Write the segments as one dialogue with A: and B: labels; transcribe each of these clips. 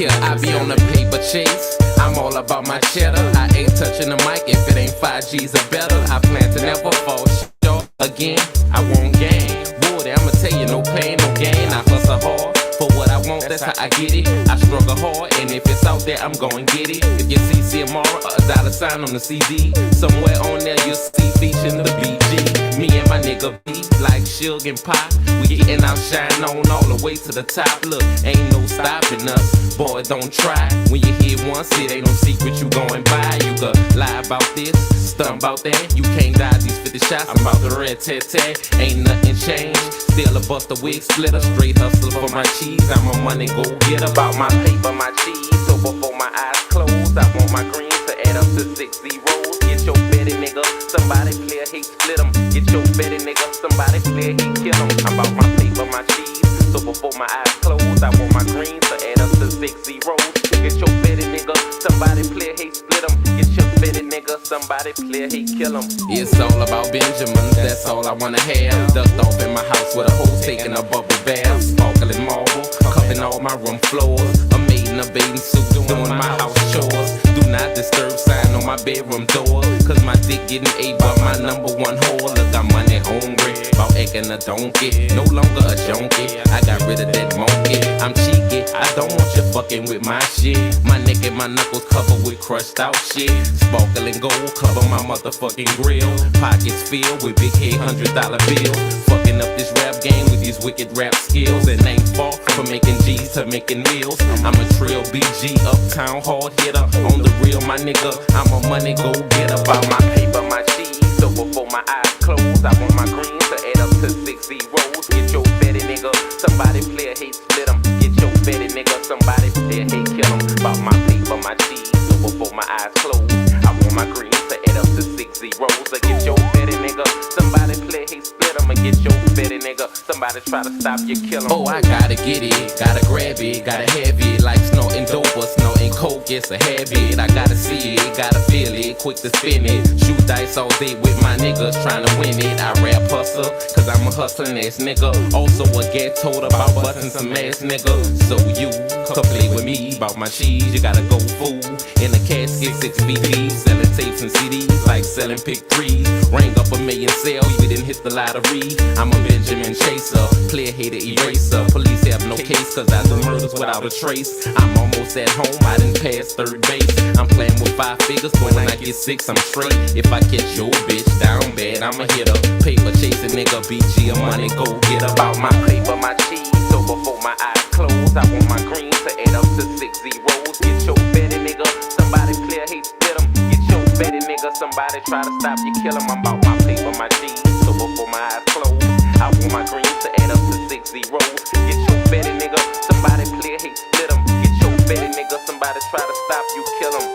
A: here, I be on the paper chase. I'm all about my cheddar. I ain't touching the mic if it ain't 5 G's or better. I plan to never fall short again. I won't gain. Boy, I'ma tell you, no pain, no gain. I hustle hard for what I want, that's how I get it. I struggle hard, and if it's out there, I'm gon' get it. If you see Ciamara, a $sign on the CD, somewhere on there you'll see featuring the BG. Me and my nigga B, like Suge and Pop, we getting our shine on all the way to the top. Look, ain't no stopping us, boy, don't try. When you hear once, it ain't no secret you going by. You could lie about this, stunt about that. You can't dodge these 50 shots, I'm about to red-tat-tat. Ain't nothing changed, still a bust a wig splitter. Straight hustler for my cheese, I'm a money go get about my paper, my cheese. So before my eyes close, I want my greens to add up to 6 zeros. Get your betty nigga, somebody clear, hate split 'em. Get your betty nigga, somebody clear, hate kill 'em. I'm about my paper, my cheese. So before my eyes close, I want my greens to add up to 6 zeros. Get your betty nigga, somebody clear, hate split 'em. Get your betty nigga, somebody clear, hate kill 'em. It's all about Benjamin, that's all I wanna have. Ducked off in my house with a hoe taking a bubble bath. Sparkling marble, cupping all my room floors. A maid in a bathing suit doing my house chores. Do not disturb sign on my bedroom door, cause my dick getting ate by my #1 whore. Look, I'm money hungry, about acting a donkey. No longer a junkie, I got rid of that monkey. I'm cheeky, I don't want you fucking with my shit. My neck and my knuckles covered with crushed out shit. Sparkling gold cover my motherfucking grill. Pockets filled with big head $100 bills. Fucking up this rap game with these wicked rap skills. And ain't far from making G's to making meals. I'm a trill BG, uptown hard hitter. On the real, my nigga, I'm a money go getter. About my paper, my cheese. So before my eyes close, I want my greens to add up to 6 zeros. Get your betty nigga, somebody play a hate split 'em. Get your betty nigga, somebody play a hate kill 'em. About my paper, my cheese. So before my eyes close, I want my greens to add up to 6 zeros. Get your betty nigga, somebody play hate split 'em. Get your betty nigga, somebody try to stop you, kill 'em. Oh, I gotta get it, gotta grab it, gotta have it. Like snorting dope or snorting coke, it's a habit. I gotta see it, gotta feel it, quick to spin it. Shoot dice all day with my niggas trying to win it. I rap hustle, cause I'm a hustling ass nigga. Also a get told about busting some ass nigga. So you come play with me, about my cheese, you gotta go fool. In a casket, 6 VDs, selling tapes and CDs, like selling pick 3s. Ring up a million sales, we didn't hit the lottery. I'm a Benjamin chaser, player hater eraser. Police have no case, cause I do murders without a trace. I'm almost at home, I didn't pass third base. I'm playing with 5 figures, when I get 6, I'm straight. If I catch your bitch down bad, I'ma hit her. Paper chasing nigga, BG a money go get about my paper, my cheese. So before my eyes close, I want my greens to add up to 6 zeros. Get your betty nigga, somebody clear, hate split 'em. Get your betty nigga, somebody try to stop you, kill 'em. I'm about my paper, my cheese. So before my eyes close, I want my greens to add up to 6 zeros. Get your betty nigga, somebody clear, hate split 'em. Get your betty nigga, somebody try to stop you, kill 'em.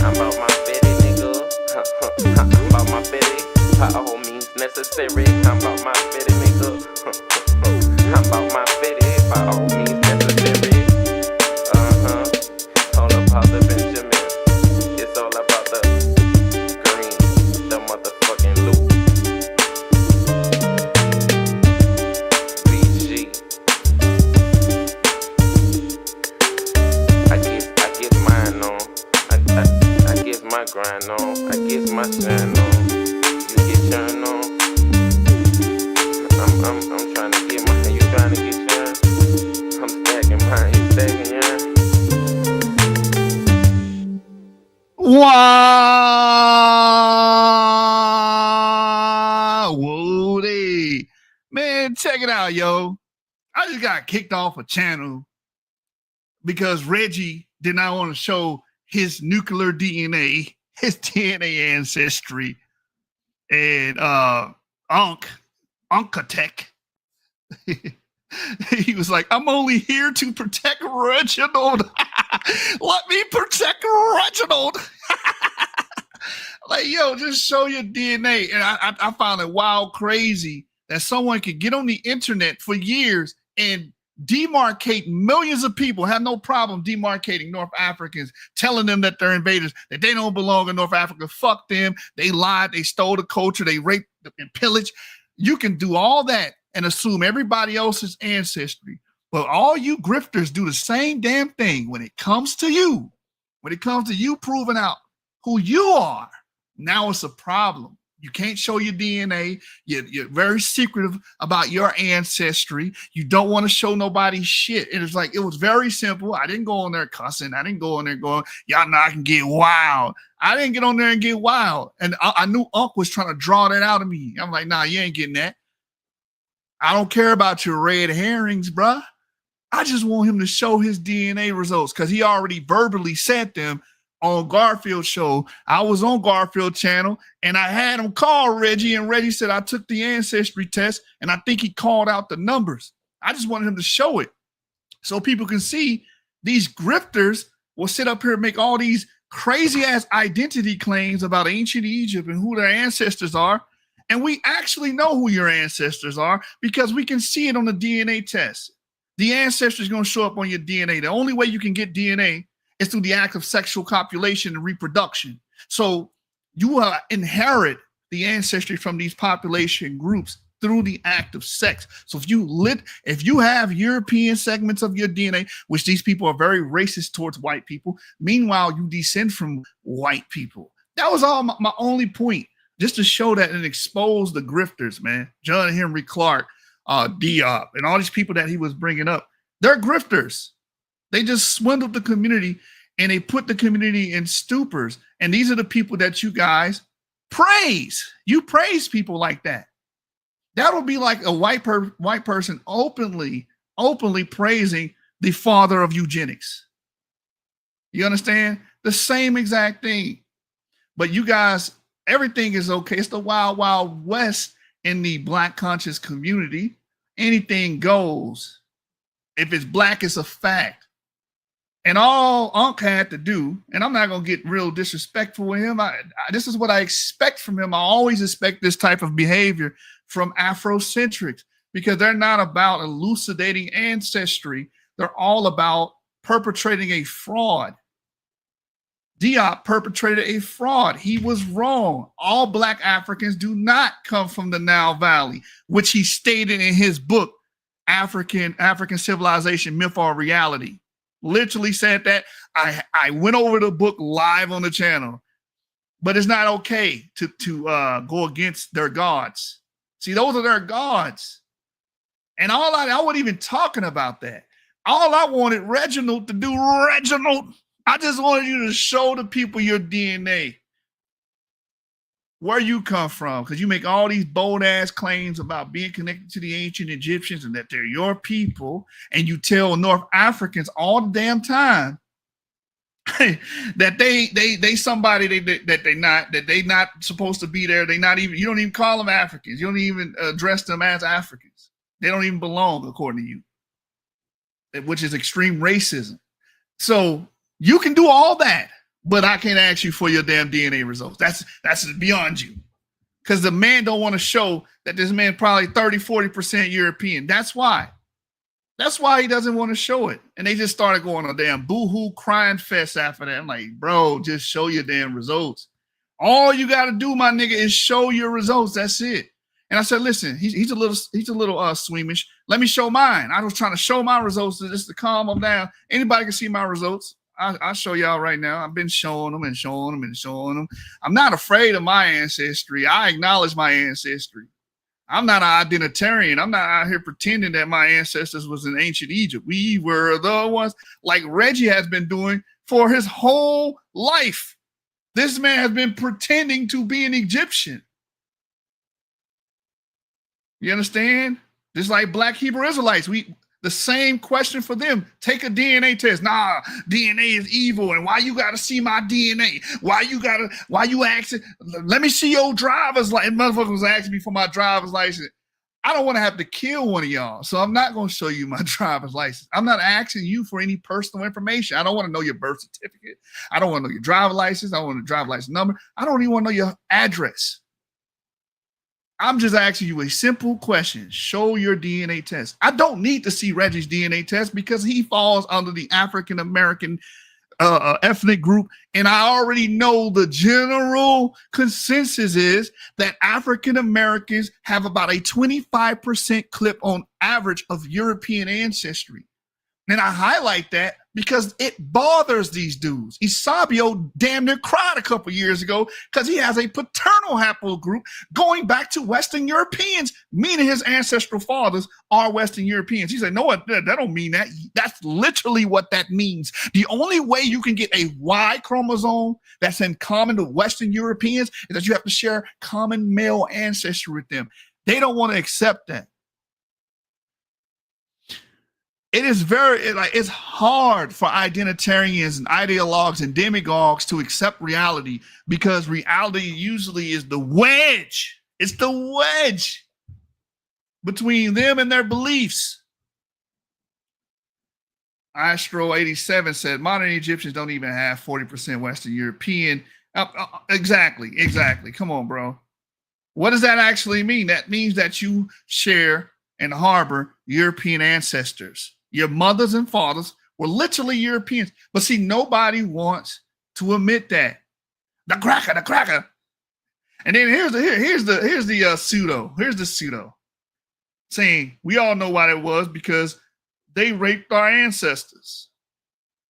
A: I'm about my betty nigga, I'm about my betty, by all means necessary. I'm about my betty nigga, I'm about my betty, by all means necessary. All about the Benjamin, it's all about the green, the motherfucking loot. BG, I get mine on. I get my grind on. I get my shine on. You get yourn on. I'm trying to get mine. You trying to get yourn? I'm stacking mine. You stacking yourn?
B: Wow, Woody. Man, check it out, yo. I just got kicked off a channel because Reggie did not want to show his nuclear DNA, his DNA ancestry, and Ankh. He was like, I'm only here to protect Reginald. Let me protect Reginald. Like, yo, just show your DNA. And I found it wild crazy that someone could get on the internet for years and demarcate millions of people, have no problem demarcating North Africans, telling them that they're invaders, that they don't belong in North Africa. Fuck them. They lied. They stole the culture. They raped and pillaged. You can do all that and assume everybody else's ancestry. But all you grifters do the same damn thing when it comes to you. When it comes to you proving out who you are, now it's a problem. You can't show your DNA. You're very secretive about your ancestry. You don't want to show nobody shit. And it's like, it was very simple. I didn't go on there cussing. I didn't go on there going, y'all know I can get wild. I didn't get on there and get wild. And I knew Ankh was trying to draw that out of me. I'm like, nah, you ain't getting that. I don't care about your red herrings, bruh. I just want him to show his DNA results because he already verbally said them on Garfield show. I was on Garfield channel and I had him call Reggie, and Reggie said, I took the ancestry test and I think he called out the numbers. I just wanted him to show it so people can see these grifters will sit up here and make all these crazy ass identity claims about ancient Egypt and who their ancestors are. And we actually know who your ancestors are because we can see it on the DNA test. The ancestry is going to show up on your DNA. The only way you can get DNA is through the act of sexual copulation and reproduction. So you inherit the ancestry from these population groups through the act of sex. So if you have European segments of your DNA, which these people are very racist towards white people, meanwhile, you descend from white people. That was all my only point, just to show that and expose the grifters, man. John Henry Clark, Diop, and all these people that he was bringing up. They're grifters. They just swindled the community and they put the community in stupors. And these are the people that you guys praise. You praise people like that. That would be like a white person openly praising the father of eugenics. You understand? The same exact thing. But you guys, everything is okay. It's the wild, wild west in the black conscious community. Anything goes. If it's black, it's a fact. And all Ankh had to do, and I'm not going to get real disrespectful with him. This is what I expect from him. I always expect this type of behavior from Afrocentrics because they're not about elucidating ancestry. They're all about perpetrating a fraud. Diop perpetrated a fraud. He was wrong. All black Africans do not come from the Nile Valley, which he stated in his book, African Civilization, Myth or Reality. Literally said that. I went over the book live on the channel, but it's not okay to go against their gods. See, those are their gods. And I wasn't even talking about that. All I wanted Reginald to do, I just wanted you to show the people your DNA, where you come from, because you make all these bold ass claims about being connected to the ancient Egyptians and that they're your people, and you tell North Africans all the damn time that they somebody that they not supposed to be there. They not even, you don't even call them Africans. You don't even address them as Africans. They don't even belong according to you, which is extreme racism. So you can do all that, but I can't ask you for your damn DNA results. That's beyond you. Because the man don't want to show that this man probably 30-40% European. That's why. That's why he doesn't want to show it. And they just started going on a damn boo-hoo crying fest after that. I'm like, bro, just show your damn results. All you got to do, my nigga, is show your results. That's it. And I said, listen, he's a little squeamish. Let me show mine. I was trying to show my results just to calm him down. Anybody can see my results. I'll show y'all right now. I've been showing them and showing them and showing them. I'm not afraid of my ancestry. I acknowledge my ancestry. I'm not an identitarian. I'm not out here pretending that my ancestors was in ancient Egypt. We were the ones, like Reggie has been doing for his whole life. This man has been pretending to be an Egyptian. You understand? Just like black Hebrew Israelites, the same question for them. Take a DNA test. Nah, DNA is evil. And why you got to see my DNA? Why you asking? Let me see your driver's license. Motherfucker was asking me for my driver's license. I don't want to have to kill one of y'all. So I'm not going to show you my driver's license. I'm not asking you for any personal information. I don't want to know your birth certificate. I don't want to know your driver's license. I don't want the driver's license number. I don't even want to know your address. I'm just asking you a simple question. Show your DNA test. I don't need to see Reggie's DNA test because he falls under the African American ethnic group, and I already know the general consensus is that African Americans have about a 25% clip on average of European ancestry. And I highlight that because it bothers these dudes. Isabio damn near cried a couple years ago because he has a paternal haplogroup going back to Western Europeans, meaning his ancestral fathers are Western Europeans. He said, no, that don't mean that. That's literally what that means. The only way you can get a Y chromosome that's in common to Western Europeans is that you have to share common male ancestry with them. They don't want to accept that. It is it's hard for identitarians and ideologues and demagogues to accept reality because reality usually is the wedge. It's the wedge between them and their beliefs. Astro 87 said modern Egyptians don't even have 40% Western European. Exactly. Come on, bro. What does that actually mean? That means that you share and harbor European ancestors. Your mothers and fathers were literally Europeans. But see, nobody wants to admit that. The cracker. And then here's the pseudo saying we all know why it was because they raped our ancestors.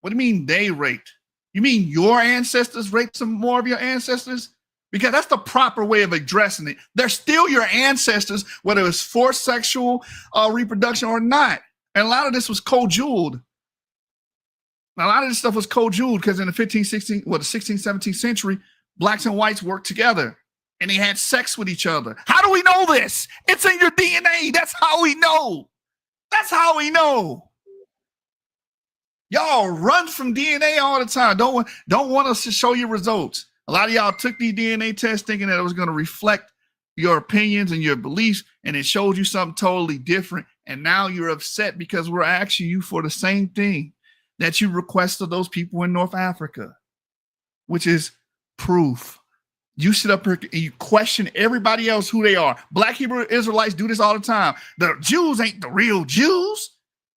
B: What do you mean they raped? You mean your ancestors raped some more of your ancestors? Because that's the proper way of addressing it. They're still your ancestors, whether it's forced sexual reproduction or not. And a lot of this was co-jeweled. A lot of this stuff was co-jeweled because in the 16th, 17th century, blacks and whites worked together and they had sex with each other. How do we know this? It's in your DNA. That's how we know. Y'all run from DNA all the time. Don't want us to show you results. A lot of y'all took these DNA tests thinking that it was going to reflect your opinions and your beliefs, and it showed you something totally different. And now you're upset because we're asking you for the same thing that you requested those people in North Africa, which is proof. You sit up here and you question everybody else who they are. Black Hebrew Israelites do this all the time. The Jews ain't the real Jews.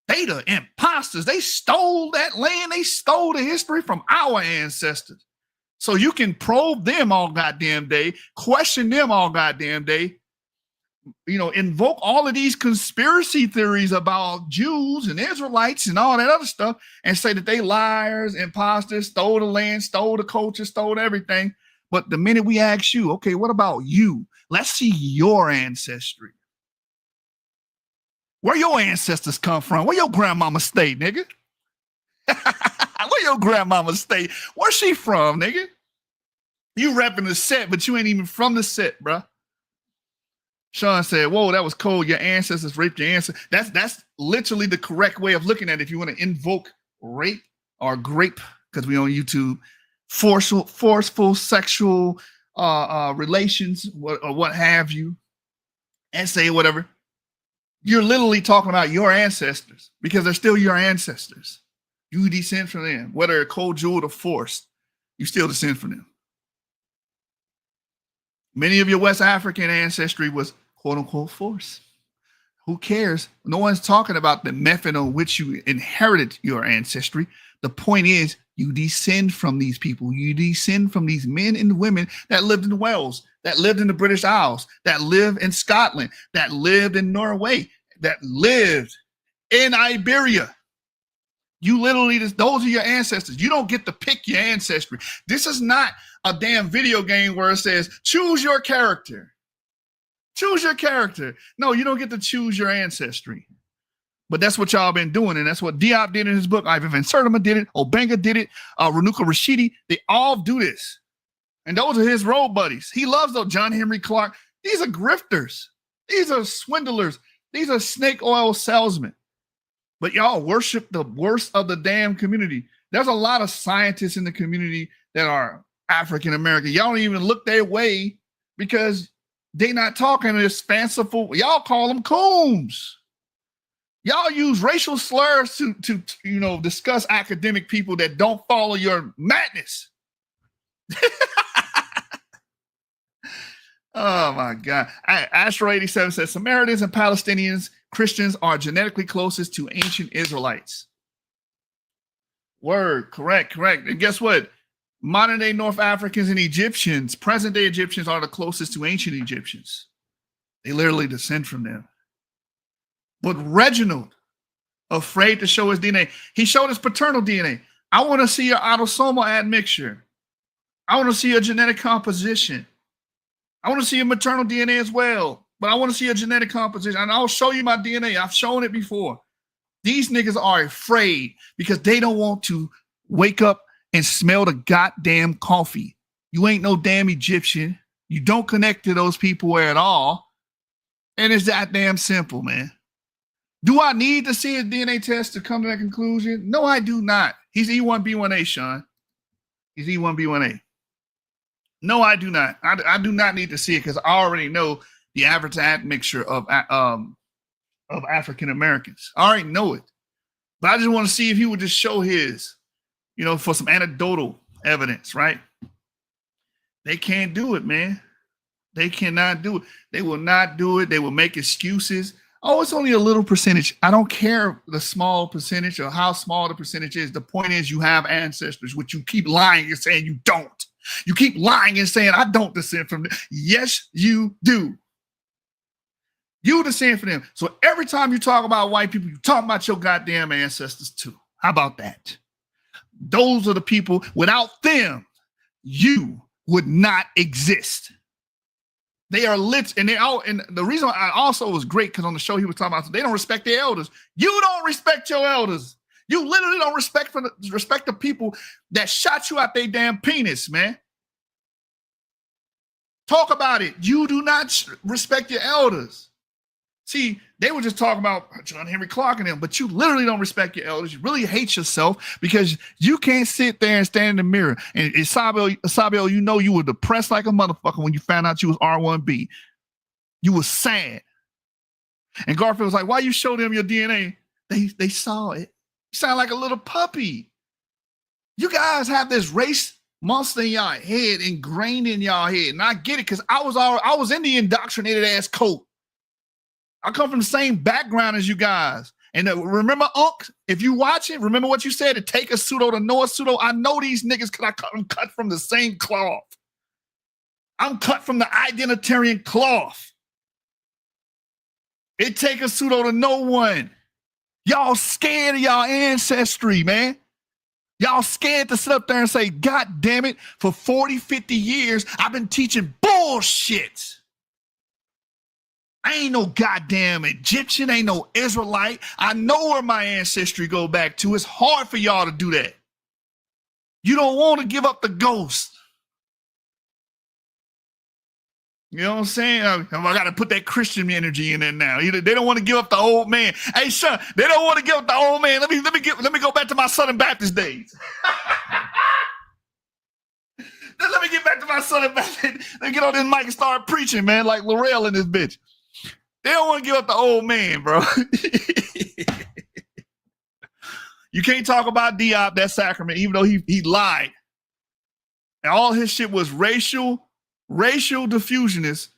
B: They the imposters. They stole that land. They stole the history from our ancestors. So you can probe them all goddamn day, question them all goddamn day, invoke all of these conspiracy theories about Jews and Israelites and all that other stuff and say that they liars, imposters, stole the land, stole the culture, stole everything. But the minute we ask you, okay, what about you? Let's see your ancestry. Where your ancestors come from? Where your grandmama stay, nigga? Where your grandmama stay? Where's she from, nigga? You repping the set, but you ain't even from the set, bro. Sean said, whoa, that was cold. Your ancestors raped your ancestors. That's literally the correct way of looking at it. If you want to invoke rape or grape, because we on YouTube, forceful sexual relations, or what have you, and say whatever, you're literally talking about your ancestors because they're still your ancestors. You descend from them, whether co-jeweled or forced, you still descend from them. Many of your West African ancestry was quote unquote forced. Who cares? No one's talking about the method on which you inherited your ancestry. The point is you descend from these people. You descend from these men and women that lived in Wales, that lived in the British Isles, that lived in Scotland, that lived in Norway, that lived in Iberia. You literally, those are your ancestors. You don't get to pick your ancestry. This is not a damn video game where it says, choose your character. Choose your character. No, you don't get to choose your ancestry. But that's what y'all been doing. And that's what Diop did in his book. Ivan Van Sertima did it. Obenga did it. Renuka Rashidi. They all do this. And those are his road buddies. He loves those. John Henry Clark. These are grifters. These are swindlers. These are snake oil salesmen. But y'all worship the worst of the damn community. There's a lot of scientists in the community that are African American. Y'all don't even look their way because they not talking this fanciful. Y'all call them coons. Y'all use racial slurs to discuss academic people that don't follow your madness. Oh my God. Astro 87 says Samaritans and Palestinians, Christians are genetically closest to ancient Israelites. Word, correct. And guess what? Modern day North Africans and Egyptians, present day Egyptians, are the closest to ancient Egyptians. They literally descend from them. But Reginald, afraid to show his DNA, he showed his paternal DNA. I want to see your autosomal admixture. I want to see your genetic composition. I want to see your maternal DNA as well. But I want to see your genetic composition. And I'll show you my DNA. I've shown it before. These niggas are afraid because they don't want to wake up and smell the goddamn coffee. You ain't no damn Egyptian. You don't connect to those people at all. And it's that damn simple, man. Do I need to see a DNA test to come to that conclusion? No, I do not. He's E1B1A, Sean. He's E1B1A. No, I do not. I do not need to see it because I already know the average admixture of African Americans. I already know it. But I just want to see if he would just show his, for some anecdotal evidence, right? They can't do it, man. They cannot do it. They will not do it. They will make excuses. Oh, it's only a little percentage. I don't care the small percentage or how small the percentage is. The point is you have ancestors, which you keep lying and saying you don't. You keep lying and saying, I don't descend from them. Yes, you do. You descend from them. So every time you talk about white people, you talk about your goddamn ancestors too. How about that? Those are the people. Without them, you would not exist. They are lit, and the reason I also was great because on the show he was talking about they don't respect their elders. You don't respect your elders. You literally don't respect the people that shot you out their damn penis, man. Talk about it. You do not respect your elders. See, they were just talking about John Henry Clark and them, but you literally don't respect your elders. You really hate yourself because you can't sit there and stand in the mirror. And Sabio, you were depressed like a motherfucker when you found out you was R1B. You were sad. And Garfield was like, why you show them your DNA? They saw it. You sound like a little puppy. You guys have this race monster in y'all head, ingrained in y'all head. And I get it because I was in the indoctrinated ass coat. I come from the same background as you guys. And remember, Ankh, if you watch it, remember what you said, to take a pseudo, to know a pseudo. I know these niggas because I'm cut from the same cloth. I'm cut from the identitarian cloth. It take a pseudo to know one. Y'all scared of y'all ancestry, man. Y'all scared to sit up there and say, God damn it, for 40, 50 years, I've been teaching bullshit. I ain't no goddamn Egyptian, ain't no Israelite. I know where my ancestry go back to. It's hard for y'all to do that. You don't want to give up the ghost. You know what I'm saying? I got to put that Christian energy in there now. They don't want to give up the old man. Hey, son, they don't want to give up the old man. Let me go back to my Southern Baptist days. Let me get back to my Southern Baptist. Let me get on this mic and start preaching, man, like Laurel in this bitch. They don't want to give up the old man, bro. You can't talk about Diop, that sacrament, even though he lied. And all his shit was racial diffusionist.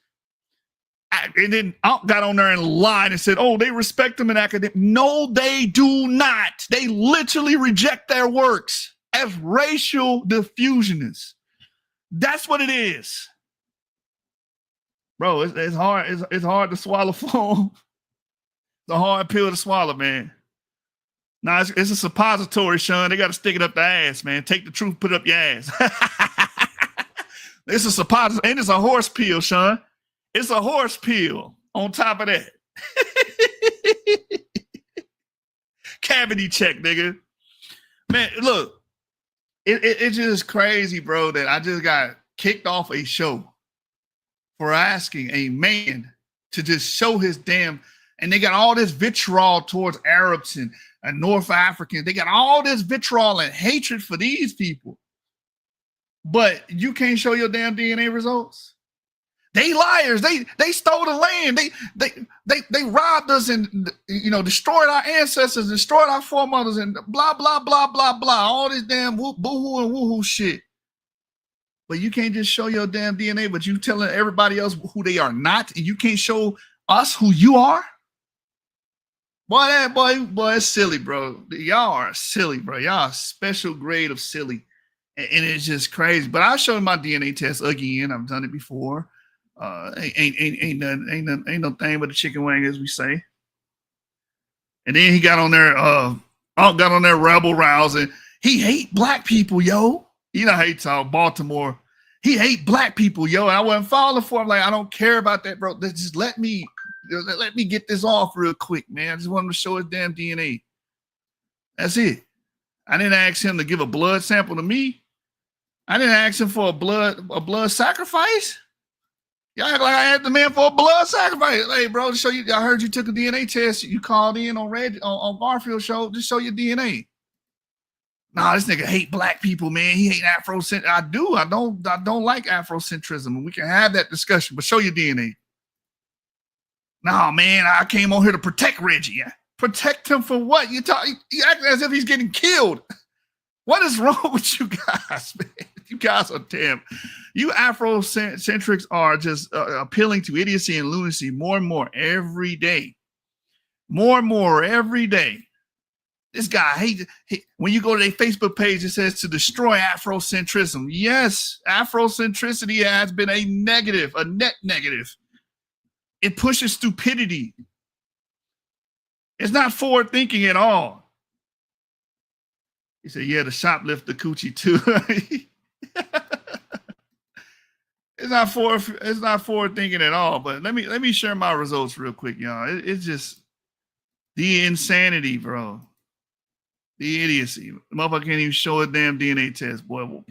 B: And then Ankh got on there and lied and said, oh, they respect him in academic. No, they do not. They literally reject their works as racial diffusionists. That's what it is. Bro, it's hard. It's hard to swallow foam. It's a hard pill to swallow, man. Nah, it's a suppository, Sean. They got to stick it up the ass, man. Take the truth, put it up your ass. It's a suppository, and it's a horse pill, Sean. It's a horse pill on top of that. Cavity check, nigga. Man, look, it's just crazy, bro, that I just got kicked off a show for asking a man to just show his damn, and they got all this vitriol towards Arabs and North Africans. They got all this vitriol and hatred for these people. But you can't show your damn DNA results. They liars. They stole the land. They robbed us and destroyed our ancestors, destroyed our foremothers, and blah blah blah blah blah. All this damn boo-hoo and woo-hoo shit. But you can't just show your damn DNA, but you telling everybody else who they are not, and you can't show us who you are. Boy, it's silly, bro. Y'all are silly, bro. Y'all a special grade of silly. And it's just crazy. But I'll show you my DNA test again. I've done it before. Ain't no thing but a chicken wing, as we say. And then he got on there, got on there rebel rousing. He hate black people, yo. You know how he talk Baltimore. He hate black people, yo. And I wasn't falling for him. Like, I don't care about that, bro. Just let me get this off real quick, man. I just wanted to show his damn DNA. That's it. I didn't ask him to give a blood sample to me. I didn't ask him for a blood sacrifice. Y'all act like I asked the man for a blood sacrifice. Hey, bro, to show you, I heard you took a DNA test. You called in on Reggie on Garfield show. Just show your DNA. Nah, this nigga hate black people, man. He hate Afrocentrism. I do. I don't like Afrocentrism, and we can have that discussion. But show your DNA. Nah, man, I came on here to protect Reggie. Protect him for what? You act as if he's getting killed. What is wrong with you guys, man? You guys are damn. You Afrocentrics are just appealing to idiocy and lunacy more and more every day. More and more every day. This guy, when you go to their Facebook page, it says to destroy Afrocentrism. Yes, Afrocentricity has been a net negative. It pushes stupidity. It's not forward thinking at all. He said, yeah, the shoplifter coochie too. It's not forward thinking at all. But let me share my results real quick, y'all. It's just the insanity, bro. The idiocy. The motherfucker can't even show a damn DNA test, boy.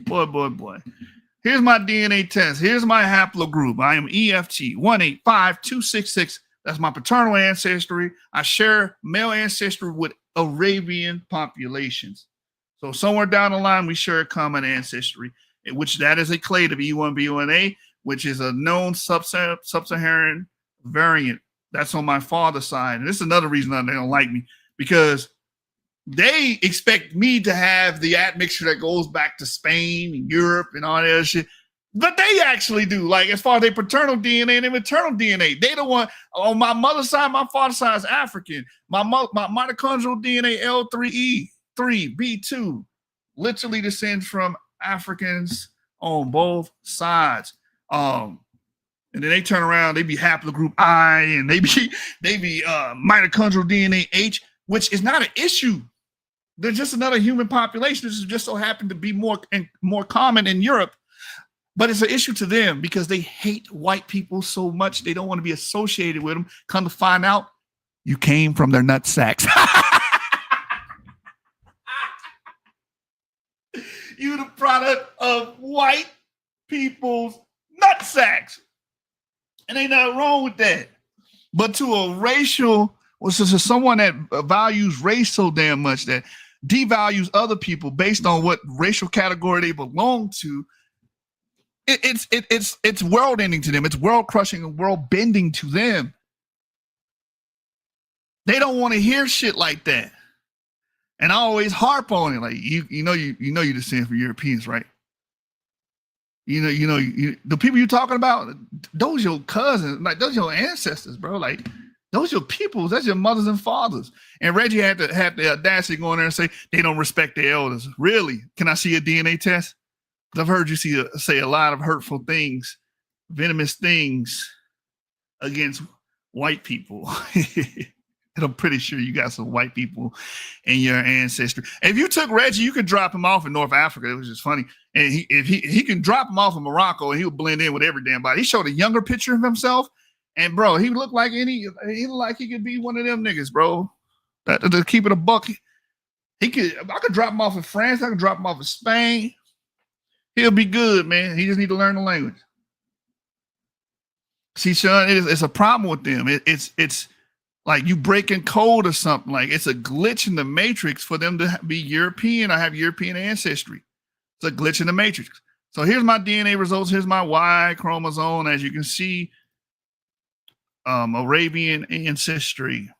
B: Here's my DNA test. Here's my haplogroup. I am EFT 185266. That's my paternal ancestry. I share male ancestry with Arabian populations. So somewhere down the line, we share a common ancestry, which that is a clade of E1B1A, which is a known sub-Saharan variant. That's on my father's side. And this is another reason they don't like me, because they expect me to have the admixture that goes back to Spain and Europe and all that shit. But they actually do. Like, as far as their paternal DNA and their maternal DNA, they don't want, on my mother's side, my father's side is African. My mitochondrial DNA, L3E3B2, literally descends from Africans on both sides. And then they turn around, they be haplogroup I, and they be mitochondrial DNA H, which is not an issue. They're just another human population. This is just so happened to be more common in Europe, but it's an issue to them because they hate white people so much they don't want to be associated with them. Come to find out, you came from their nut sacks. You the product of white people's nut sacks, and ain't nothing wrong with that. But to a racial, someone that values race so damn much that devalues other people based on what racial category they belong to, it's world ending to them. It's world crushing and world bending to them. They don't want to hear shit like that. And I always harp on it. Like, you know you're descended from Europeans, right? The people you're talking about, those your cousins, like those your ancestors, bro. Like, those your peoples. That's your mothers and fathers. And Reggie had the audacity to go in there and say they don't respect their elders. Really? Can I see a DNA test? I've heard you say a lot of hurtful things, venomous things against white people. And I'm pretty sure you got some white people in your ancestry. If you took Reggie, you could drop him off in North Africa. It was just funny. And if he can drop him off in Morocco and he'll blend in with every damn body. He showed a younger picture of himself. And bro, he looked like he could be one of them niggas, bro. To keep it a buck. I could drop him off in France. I could drop him off in Spain. He'll be good, man. He just need to learn the language. See, Sean, it's a problem with them. It's like you breaking code or something. Like, it's a glitch in the matrix for them to be European or have European ancestry. It's a glitch in the matrix. So here's my DNA results. Here's my Y chromosome. As you can see, Arabian ancestry.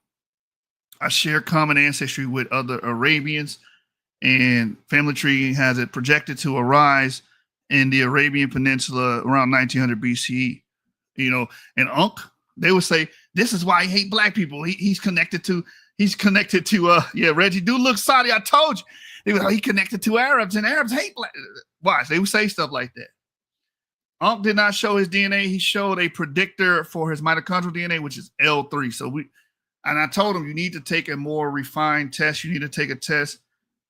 B: I share common ancestry with other Arabians, and family tree has it projected to arise in the Arabian Peninsula around 1900 BCE. And Ankh, they would say, this is why he hate black people. He's connected to he's connected to Reggie do look Saudi. I told you. He connected to Arabs, and Arabs hate black. Watch, they would say stuff like that. Ankh did not show his DNA. He showed a predictor for his mitochondrial DNA, which is L3. And I told him, you need to take a more refined test. You need to take a test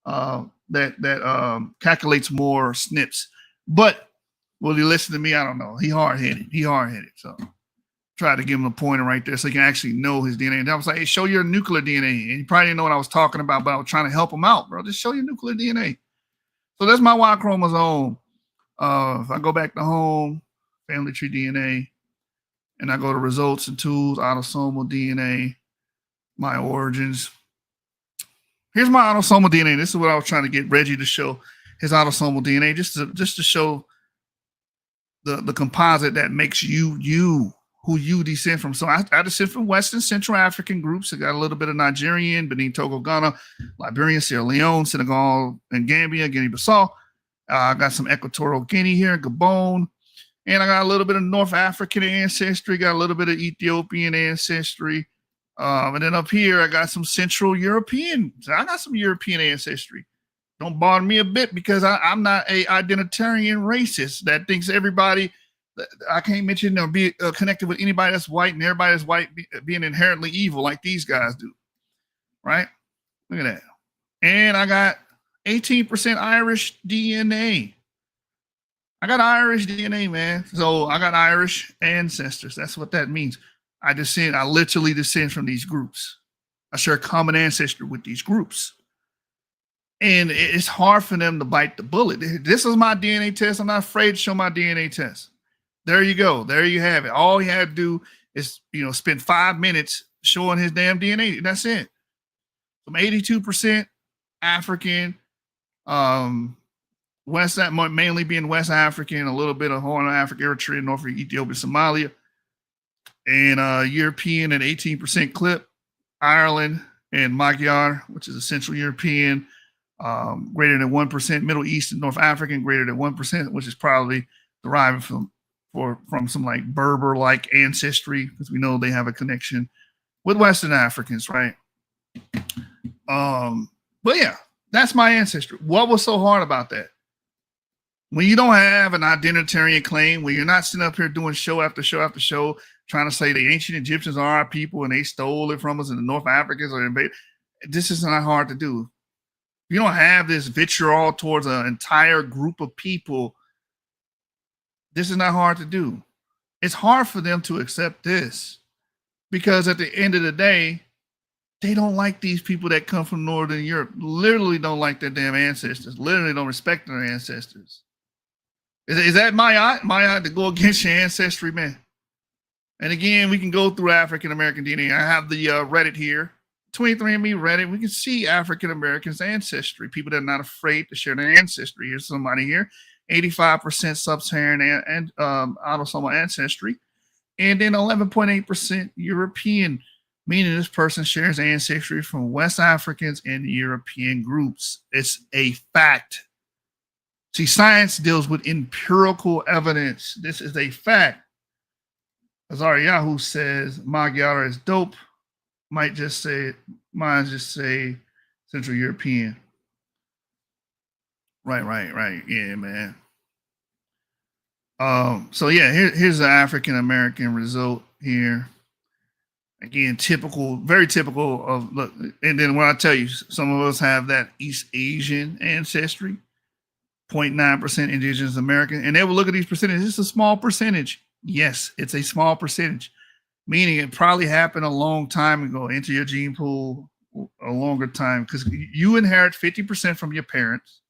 B: that calculates more SNPs. But will he listen to me? I don't know. He hard-headed. So try to give him a pointer right there so he can actually know his DNA. And I was like, hey, show your nuclear DNA. And he probably didn't know what I was talking about, but I was trying to help him out, bro. Just show your nuclear DNA. So that's my Y chromosome. If I go back to home, family tree DNA, and I go to results and tools, autosomal DNA, my origins. Here's my autosomal DNA. This is what I was trying to get Reggie to show, his autosomal DNA, just to show the composite that makes you who you descend from. So I descend from Western Central African groups. I got a little bit of Nigerian, Benin, Togo, Ghana, Liberia, Sierra Leone, Senegal, and Gambia, Guinea-Bissau. I got some Equatorial Guinea here, Gabon, and I got a little bit of North African ancestry, got a little bit of Ethiopian ancestry. And then up here, I got some Central European. So I got some European ancestry. Don't bother me a bit because I'm not a identitarian racist that thinks everybody, I can't mention or be connected with anybody that's white and everybody that's white being inherently evil like these guys do. Right? Look at that. And I got 18% Irish DNA. I got Irish DNA, man. So I got Irish ancestors. That's what that means. I literally descend from these groups. I share a common ancestry with these groups. And it's hard for them to bite the bullet. This is my DNA test. I'm not afraid to show my DNA test. There you go. There you have it. All he had to do is, spend 5 minutes showing his damn DNA. That's it. I'm 82% African, mainly being West African, a little bit of Horn of Africa, Eritrea, North Ethiopia, Somalia, and European at 18% clip, Ireland and Magyar, which is a Central European, greater than 1%, Middle East and North African, greater than 1%, which is probably deriving from some like Berber-like ancestry, because we know they have a connection with Western Africans, right? But yeah, that's my ancestry. What was so hard about that? When you don't have an identitarian claim, when you're not sitting up here doing show after show after show, trying to say the ancient Egyptians are our people and they stole it from us and the North Africans are invaded, this is not hard to do. You don't have this vitriol towards an entire group of people. This is not hard to do. It's hard for them to accept this because at the end of the day, they don't like these people that come from Northern Europe. Literally don't like their damn ancestors. Literally don't respect their ancestors. Is that my odd to go against your ancestry, man? And again, we can go through African American DNA. I have the Reddit here, 23andMe Reddit. We can see African Americans' ancestry. People that are not afraid to share their ancestry. Here's somebody here, 85% sub-Saharan and autosomal ancestry, and then 11.8% European, meaning this person shares ancestry from West Africans and European groups. It's a fact. See, science deals with empirical evidence. This is a fact. Azar Yahoo says Magyar is dope. Mine just say Central European. Right. Yeah, man. So yeah, here's the African American result here. Again, very typical of look. And then when I tell you, some of us have that East Asian ancestry, 0.9% Indigenous American, and they will look at these percentages. It's a small percentage. Yes, it's a small percentage, meaning it probably happened a long time ago into your gene pool, a longer time, because you inherit 50% from your parents,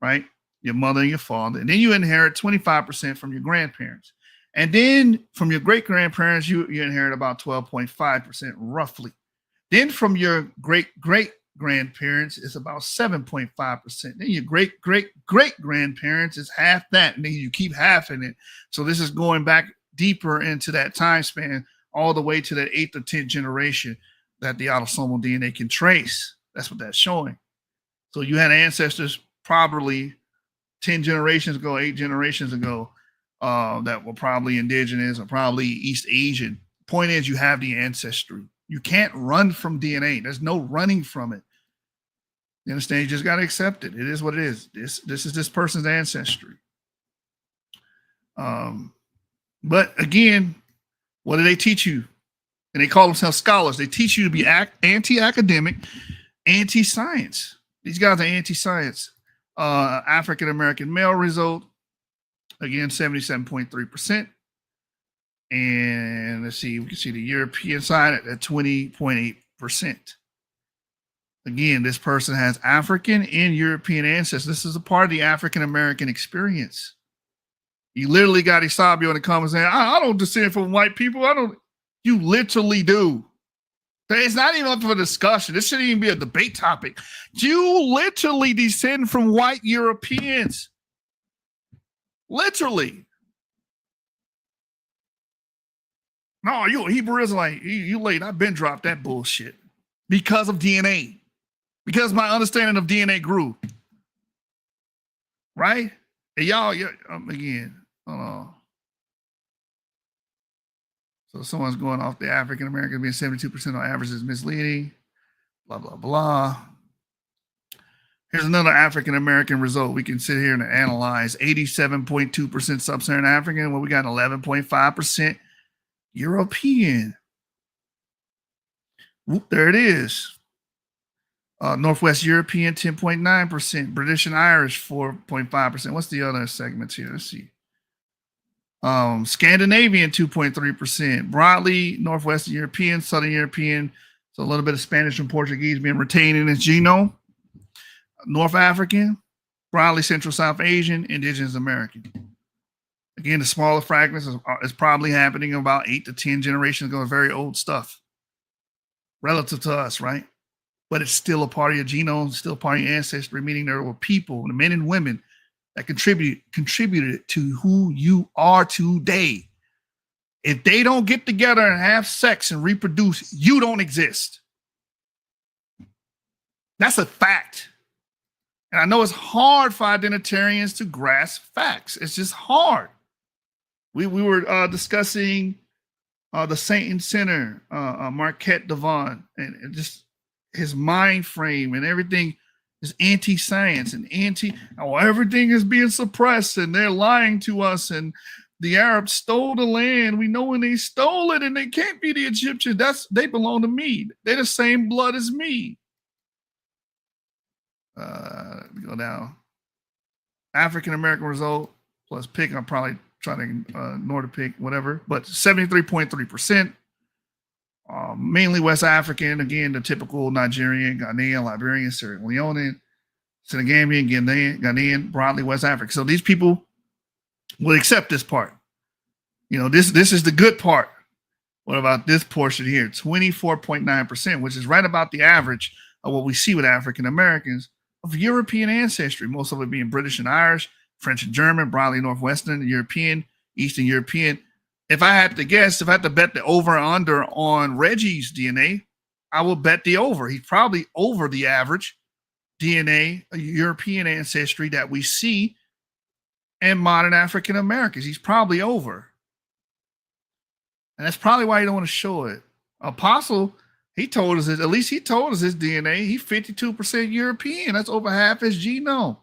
B: right? Your mother and your father, and then you inherit 25% from your grandparents. And then from your great-grandparents, you inherit about 12.5% roughly. Then from your great-great-grandparents, it's about 7.5%. Then your great-great-great-grandparents is half that, and then you keep halving it. So this is going back deeper into that time span, all the way to that 8th or 10th generation that the autosomal DNA can trace. That's what that's showing. So you had ancestors probably 10 generations ago, 8 generations ago, that were probably indigenous or probably East Asian. Point is, you have the ancestry. You can't run from DNA. There's no running from it. You understand? You just got to accept it. It is what it is. This is this person's ancestry. But again, what do they teach you? And they call themselves scholars. They teach you to be anti-academic, anti-science. These guys are anti-science. African-American male result, again, 77.3%. And let's see, we can see the European side at 20.8%. Again, this person has African and European ancestors. This is a part of the African-American experience. You literally got Isabio in the comments saying, I don't descend from white people. You literally do. It's not even up for discussion. This shouldn't even be a debate topic. You literally descend from white Europeans. Literally. No, you a Hebrew Israelite. You late. I've been dropped that bullshit. Because of DNA. Because my understanding of DNA grew. Right? And y'all, again, hold on. So someone's going off the African American being 72% on average is misleading. Blah, blah, blah. Here's another African American result. We can sit here and analyze 87.2% sub-Saharan African. Well, we got 11.5% European. Whoop, there it is. Northwest European, 10.9%. British and Irish, 4.5%. What's the other segments here? Let's see. Scandinavian, 2.3%. Broadly, Northwestern European, Southern European. So a little bit of Spanish and Portuguese being retained in its genome. North African, broadly Central South Asian, Indigenous American. Again, the smaller fragments is probably happening about 8 to 10 generations ago. Very old stuff relative to us, right? But it's still a part of your genome, still part of your ancestry, meaning there were people, the men and women, that contributed to who you are today. If they don't get together and have sex and reproduce, you don't exist. That's a fact. And I know it's hard for identitarians to grasp facts. It's just hard. We were discussing the Satan Center, Marquette Devon, and just his mind frame and everything is anti-science and everything is being suppressed and they're lying to us and the Arabs stole the land. We know when they stole it and they can't be the Egyptians. They belong to me. They're the same blood as me. Go down. African American result plus pick. I'm probably trying to ignore the pick, whatever. But 73.3%. Mainly West African, again, the typical Nigerian, Ghanaian, Liberian, Sierra Leonean, Senegambian, Ghanaian, broadly West African. So these people will accept this part. You know, this is the good part. What about this portion here? 24.9%, which is right about the average of what we see with African Americans of European ancestry, most of it being British and Irish, French and German, broadly Northwestern European, Eastern European. If I had to guess, if I had to bet the over or under on Reggie's DNA, I will bet the over. He's probably over the average DNA, European ancestry that we see in modern African Americans. He's probably over. And that's probably why you don't want to show it. Apostle, he told us, at least he told us his DNA. He's 52% European. That's over half his genome.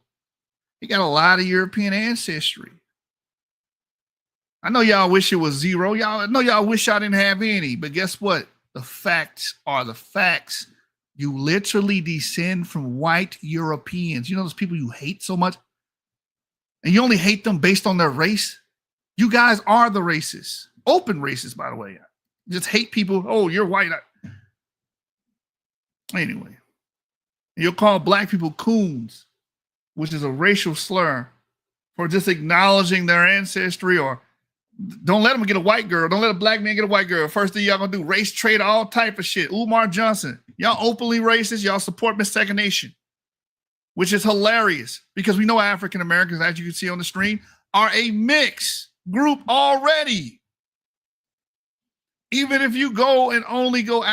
B: He got a lot of European ancestry. I know y'all wish it was zero. I know y'all wish I didn't have any, but guess what? The facts are the facts. You literally descend from white Europeans. You know those people you hate so much? And you only hate them based on their race? You guys are the racists. Open racists, by the way. Just hate people. Oh, you're white. Anyway. You'll call black people coons, which is a racial slur for just acknowledging their ancestry, or don't let them get a white girl. Don't let a black man get a white girl. First thing y'all gonna do, race trade, all type of shit. Umar Johnson, y'all openly racist. Y'all support miscegenation, which is hilarious because we know African Americans, as you can see on the screen, are a mixed group already. Even if you go and only go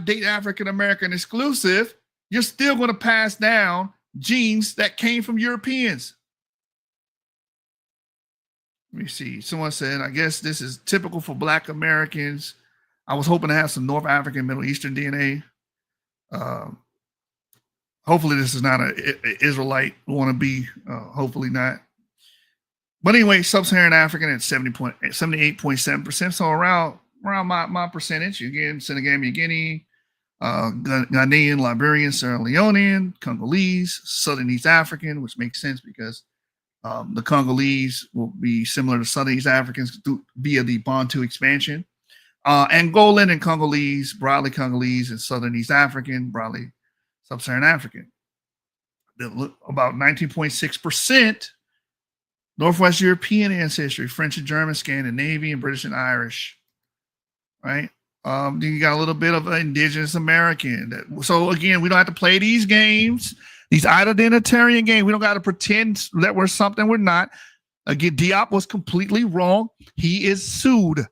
B: date African American exclusive, you're still going to pass down genes that came from Europeans. Let me see. Someone said, I guess this is typical for Black Americans. I was hoping to have some North African, Middle Eastern DNA. Hopefully this is not an Israelite wannabe. Hopefully not. But anyway, Sub-Saharan African at 78.7%. So around my percentage. Again, Senegambia, Guinea, Ghanaian, Liberian, Sierra Leonean, Congolese, Southern East African, which makes sense because the Congolese will be similar to Southern East Africans via the Bantu expansion. Angolan and Congolese, broadly Congolese, and Southern East African, broadly Sub-Saharan African. About 19.6% Northwest European ancestry, French and German, Scandinavian, British and Irish, right? Then you got a little bit of indigenous American. So again, we don't have to play these games, these identitarian games. We don't got to pretend that we're something we're not. Again, Diop was completely wrong. He is sued.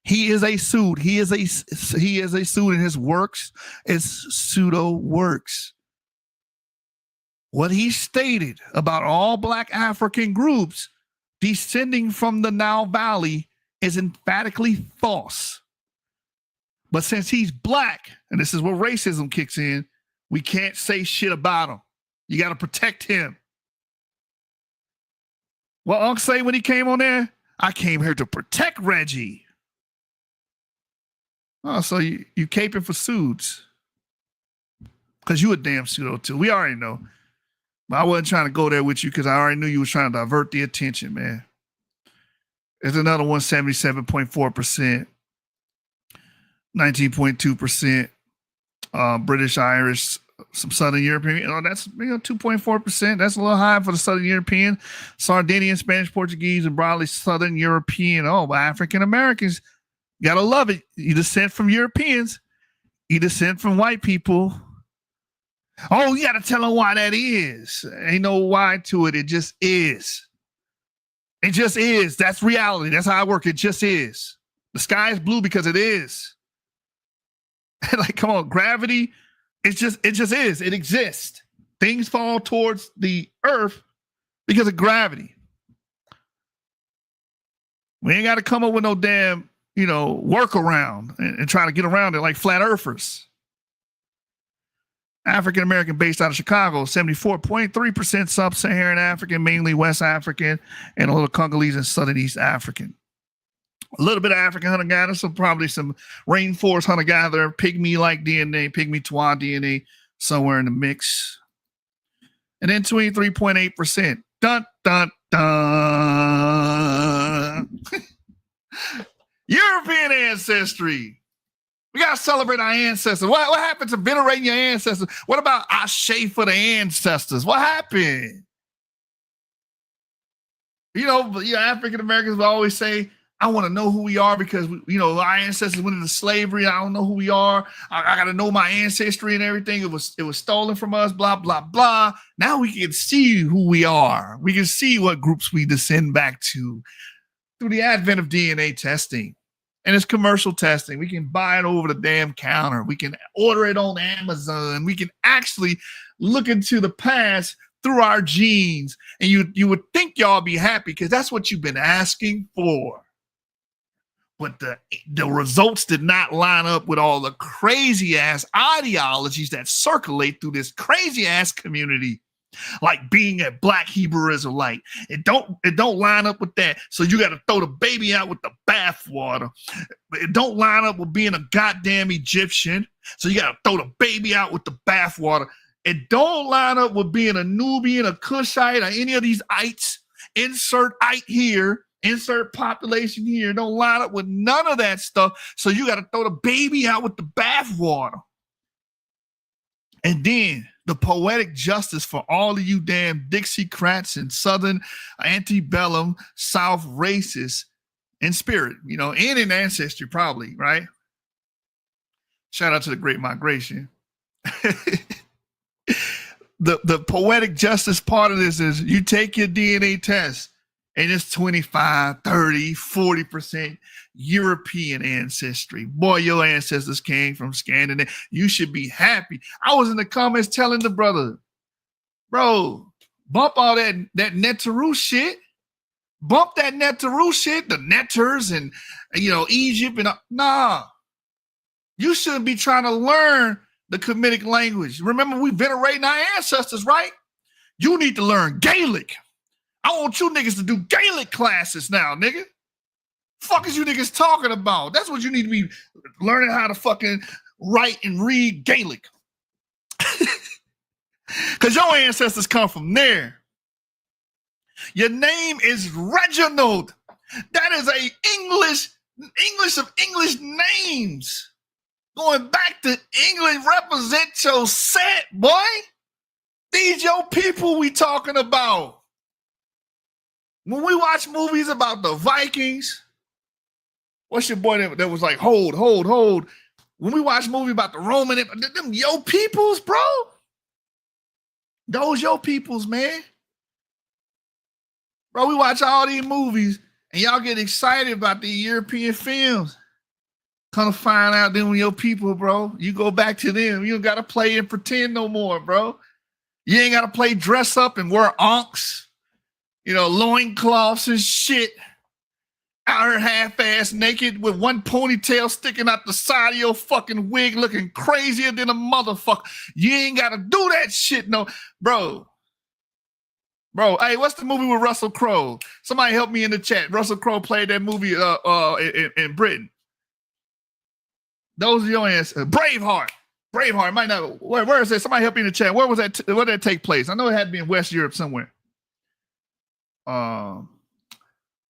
B: He is a sued. He is a sued, and his works is pseudo works. What he stated about all Black African groups descending from the Nile Valley is emphatically false. But since he's Black, and this is where racism kicks in, we can't say shit about him. You got to protect him. What Ankh say when he came on there? I came here to protect Reggie. Oh, so you caping for suits. Because you a damn pseudo too. We already know. But I wasn't trying to go there with you because I already knew you was trying to divert the attention, man. There's another one, 77.4%. 19.2%. British, Irish, some Southern European. Oh, that's 2.4%. That's a little high for the Southern European. Sardinian, Spanish, Portuguese, and broadly Southern European. Oh, but African Americans, you gotta love it. You descend from Europeans. You descend from white people. Oh, you gotta tell them why that is. Ain't no why to it. It just is. It just is. That's reality. That's how I work. It just is. The sky is blue because it is. Like, come on, gravity. It just is. It exists. Things fall towards the earth because of gravity. We ain't got to come up with no damn, workaround and try to get around it like flat earthers. African American based out of Chicago, 74.3% Sub-Saharan African, mainly West African, and a little Congolese and Southern East African. A little bit of African hunter-gatherer, so probably some rainforest hunter-gatherer, pygmy-like DNA, pygmy-twa DNA somewhere in the mix. And then 23.8%. Dun, dun, dun. European ancestry. We got to celebrate our ancestors. What happened to venerating your ancestors? What about Ashe for the ancestors? What happened? African Americans will always say, I want to know who we are because, our ancestors went into slavery. I don't know who we are. I got to know my ancestry and everything. It was stolen from us, blah, blah, blah. Now we can see who we are. We can see what groups we descend back to through the advent of DNA testing. And it's commercial testing. We can buy it over the damn counter. We can order it on Amazon. We can actually look into the past through our genes. And you would think y'all be happy because that's what you've been asking for. But the results did not line up with all the crazy ass ideologies that circulate through this crazy ass community. Like being a Black Hebrew Israelite. It don't line up with that. So you got to throw the baby out with the bathwater. It don't line up with being a goddamn Egyptian. So you got to throw the baby out with the bathwater. It don't line up with being a Nubian, a Cushite, or any of these ites. Insert ite here. Insert population here. Don't line up with none of that stuff. So you got to throw the baby out with the bathwater. And then the poetic justice for all of you damn Dixiecrats and Southern antebellum South racists in spirit, and in ancestry probably, right? Shout out to the Great Migration. The poetic justice part of this is you take your DNA test and it's 25, 30, 40% European ancestry. Boy, your ancestors came from Scandinavia. You should be happy. I was in the comments telling the brother, bro, bump all that Neteru shit. Bump that Neteru shit, the Netters and, Egypt. And nah. You shouldn't be trying to learn the Kemetic language. Remember, we venerating our ancestors, right? You need to learn Gaelic. I want you niggas to do Gaelic classes now, nigga. Fuck is you niggas talking about? That's what you need to be learning, how to fucking write and read Gaelic. Because your ancestors come from there. Your name is Reginald. That is a English of English names. Going back to England, represent your set, boy. These your people we talking about. When we watch movies about the Vikings, what's your boy that was like, hold. When we watch movies about the Roman, them your peoples, bro. Those your peoples, man. Bro, we watch all these movies and y'all get excited about the European films. Come to find out them your people, bro. You go back to them. You don't got to play and pretend no more, bro. You ain't got to play dress up and wear ankhs, loincloths and shit. Out here half-ass naked with one ponytail sticking out the side of your fucking wig looking crazier than a motherfucker. You ain't got to do that shit, no. Bro, hey, what's the movie with Russell Crowe? Somebody help me in the chat. Russell Crowe played that movie in Britain. Those are your answers. Braveheart. Might not. Where is it? Somebody help me in the chat. Where was that? Where did that take place? I know it had to be in West Europe somewhere.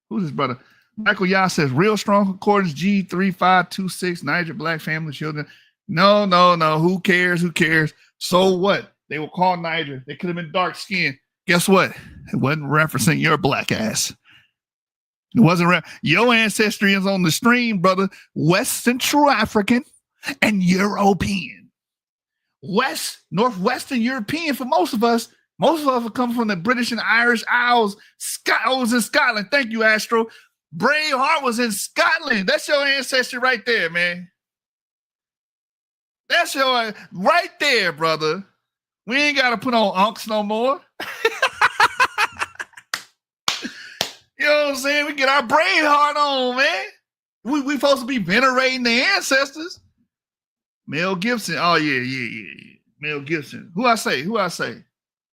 B: Who's his brother? Michael Yah says real strong concordance G3526 Niger black family children. No. Who cares? So what? They were called Niger. They could have been dark skinned. Guess what? It wasn't referencing your black ass. It wasn't. Your ancestry is on the stream, brother. West Central African and European. Northwestern European for most of us. Most of us have come from the British and Irish Isles. I was in Scotland. Thank you, Astro. Braveheart was in Scotland. That's your ancestry right there, man. That's your right there, brother. We ain't got to put on unks no more. You know what I'm saying? We get our Braveheart on, man. We supposed to be venerating the ancestors. Mel Gibson. Oh, yeah. Mel Gibson. Who I say?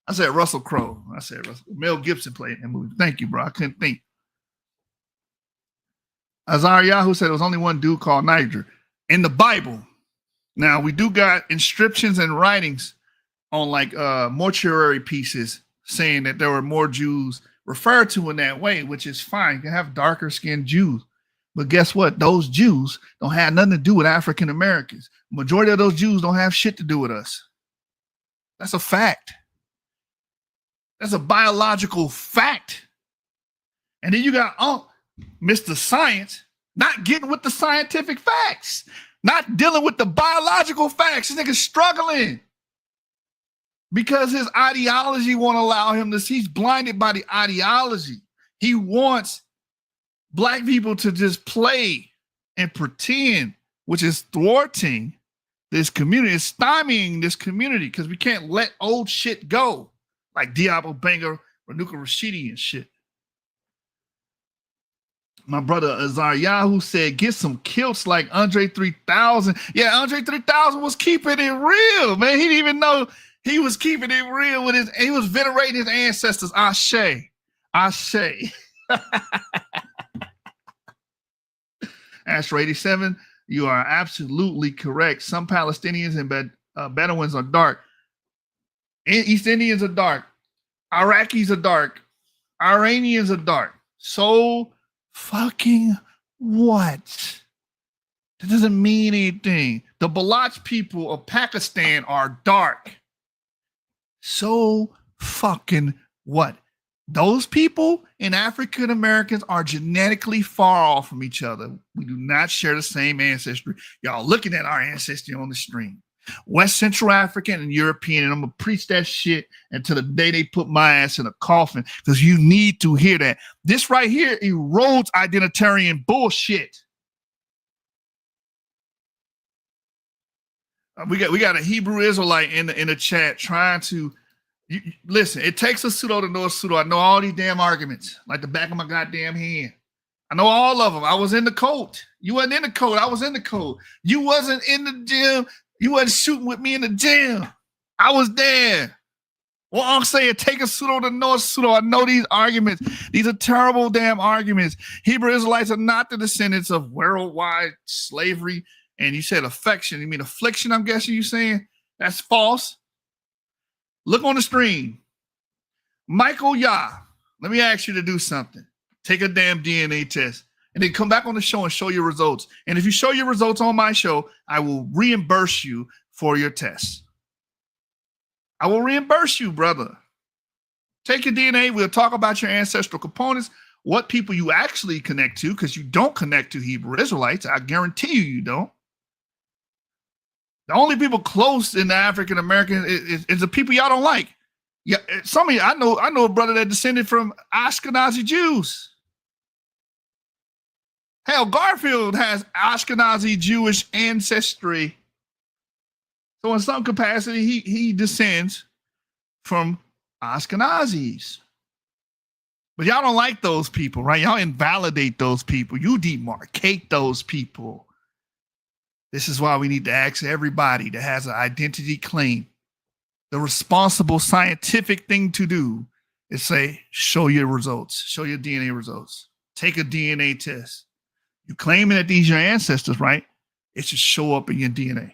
B: I said Russell Crowe. Mel Gibson played in that movie. Thank you, bro. I couldn't think. Azariah said there was only one dude called Niger in the Bible. Now, we do got inscriptions and writings on like mortuary pieces saying that there were more Jews referred to in that way, which is fine. You can have darker skinned Jews. But guess what? Those Jews don't have nothing to do with African Americans. Majority of those Jews don't have shit to do with us. That's a fact. That's a biological fact. And then you got Mr. Science not getting with the scientific facts, not dealing with the biological facts. This nigga's struggling because his ideology won't allow him to see. He's blinded by the ideology. He wants black people to just play and pretend, which is thwarting this community, it's stymieing this community because we can't let old shit go like Diabo Banger, Renuka Rashidi and shit. My brother Azariah said, get some kilts like Andre 3000. Yeah, Andre 3000 was keeping it real, man. He didn't even know he was keeping it real with he was venerating his ancestors. Ashe. Astro 87, you are absolutely correct. Some Palestinians and Bedouins are dark. East Indians are dark. Iraqis are dark. Iranians are dark. So fucking what? That doesn't mean anything. The Baloch people of Pakistan are dark. So fucking what? Those people and African Americans are genetically far off from each other. We do not share the same ancestry. Y'all looking at our ancestry on the stream. West Central African and European, and I'm going to preach that shit until the day they put my ass in a coffin, because you need to hear that. This right here erodes identitarian bullshit. We got a Hebrew Israelite in the chat trying to listen. It takes a pseudo to know a pseudo. I know all these damn arguments like the back of my goddamn hand. I know all of them. I was in the cult. You wasn't in the code. I was in the code. You wasn't in the gym. You wasn't shooting with me in the gym. I was there. Well, I'm saying take a pseudo to no pseudo. I know these arguments. These are terrible damn arguments. Hebrew Israelites are not the descendants of worldwide slavery. And you said affection. You mean affliction, I'm guessing you're saying? That's false. Look on the screen. Michael Yah, let me ask you to do something. Take a damn DNA test and then come back on the show and show your results. And if you show your results on my show, I will reimburse you for your tests. I will reimburse you, brother. Take your DNA. We'll talk about your ancestral components, what people you actually connect to, because you don't connect to Hebrew Israelites. I guarantee you don't. The only people close in the African American is the people y'all don't like. Yeah, some of you, I know a brother that descended from Ashkenazi Jews. Hell, Garfield has Ashkenazi Jewish ancestry. So in some capacity, he descends from Ashkenazis. But y'all don't like those people, right? Y'all invalidate those people. You demarcate those people. This is why we need to ask everybody that has an identity claim. The responsible scientific thing to do is say, show your results, show your DNA results. Take a DNA test. You claiming that these are your ancestors, right? It should show up in your DNA.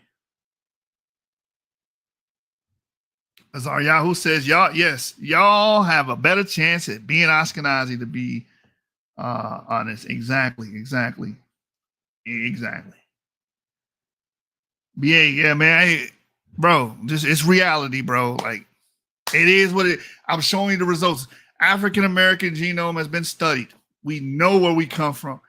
B: Azar Yahoo says, y'all have a better chance at being Ashkenazi, to be honest. Exactly. Yeah, man. Hey, bro, it's reality, bro. Like, it is what it. I'm showing you the results. African American genome has been studied. We know where we come from.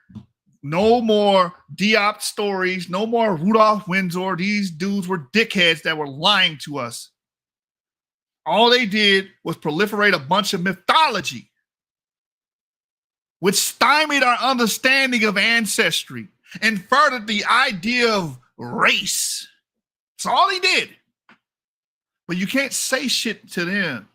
B: No more Diop stories. No more Rudolph Windsor. These dudes were dickheads that were lying to us. All they did was proliferate a bunch of mythology, which stymied our understanding of ancestry and furthered the idea of race. That's all he did. But you can't say shit to them.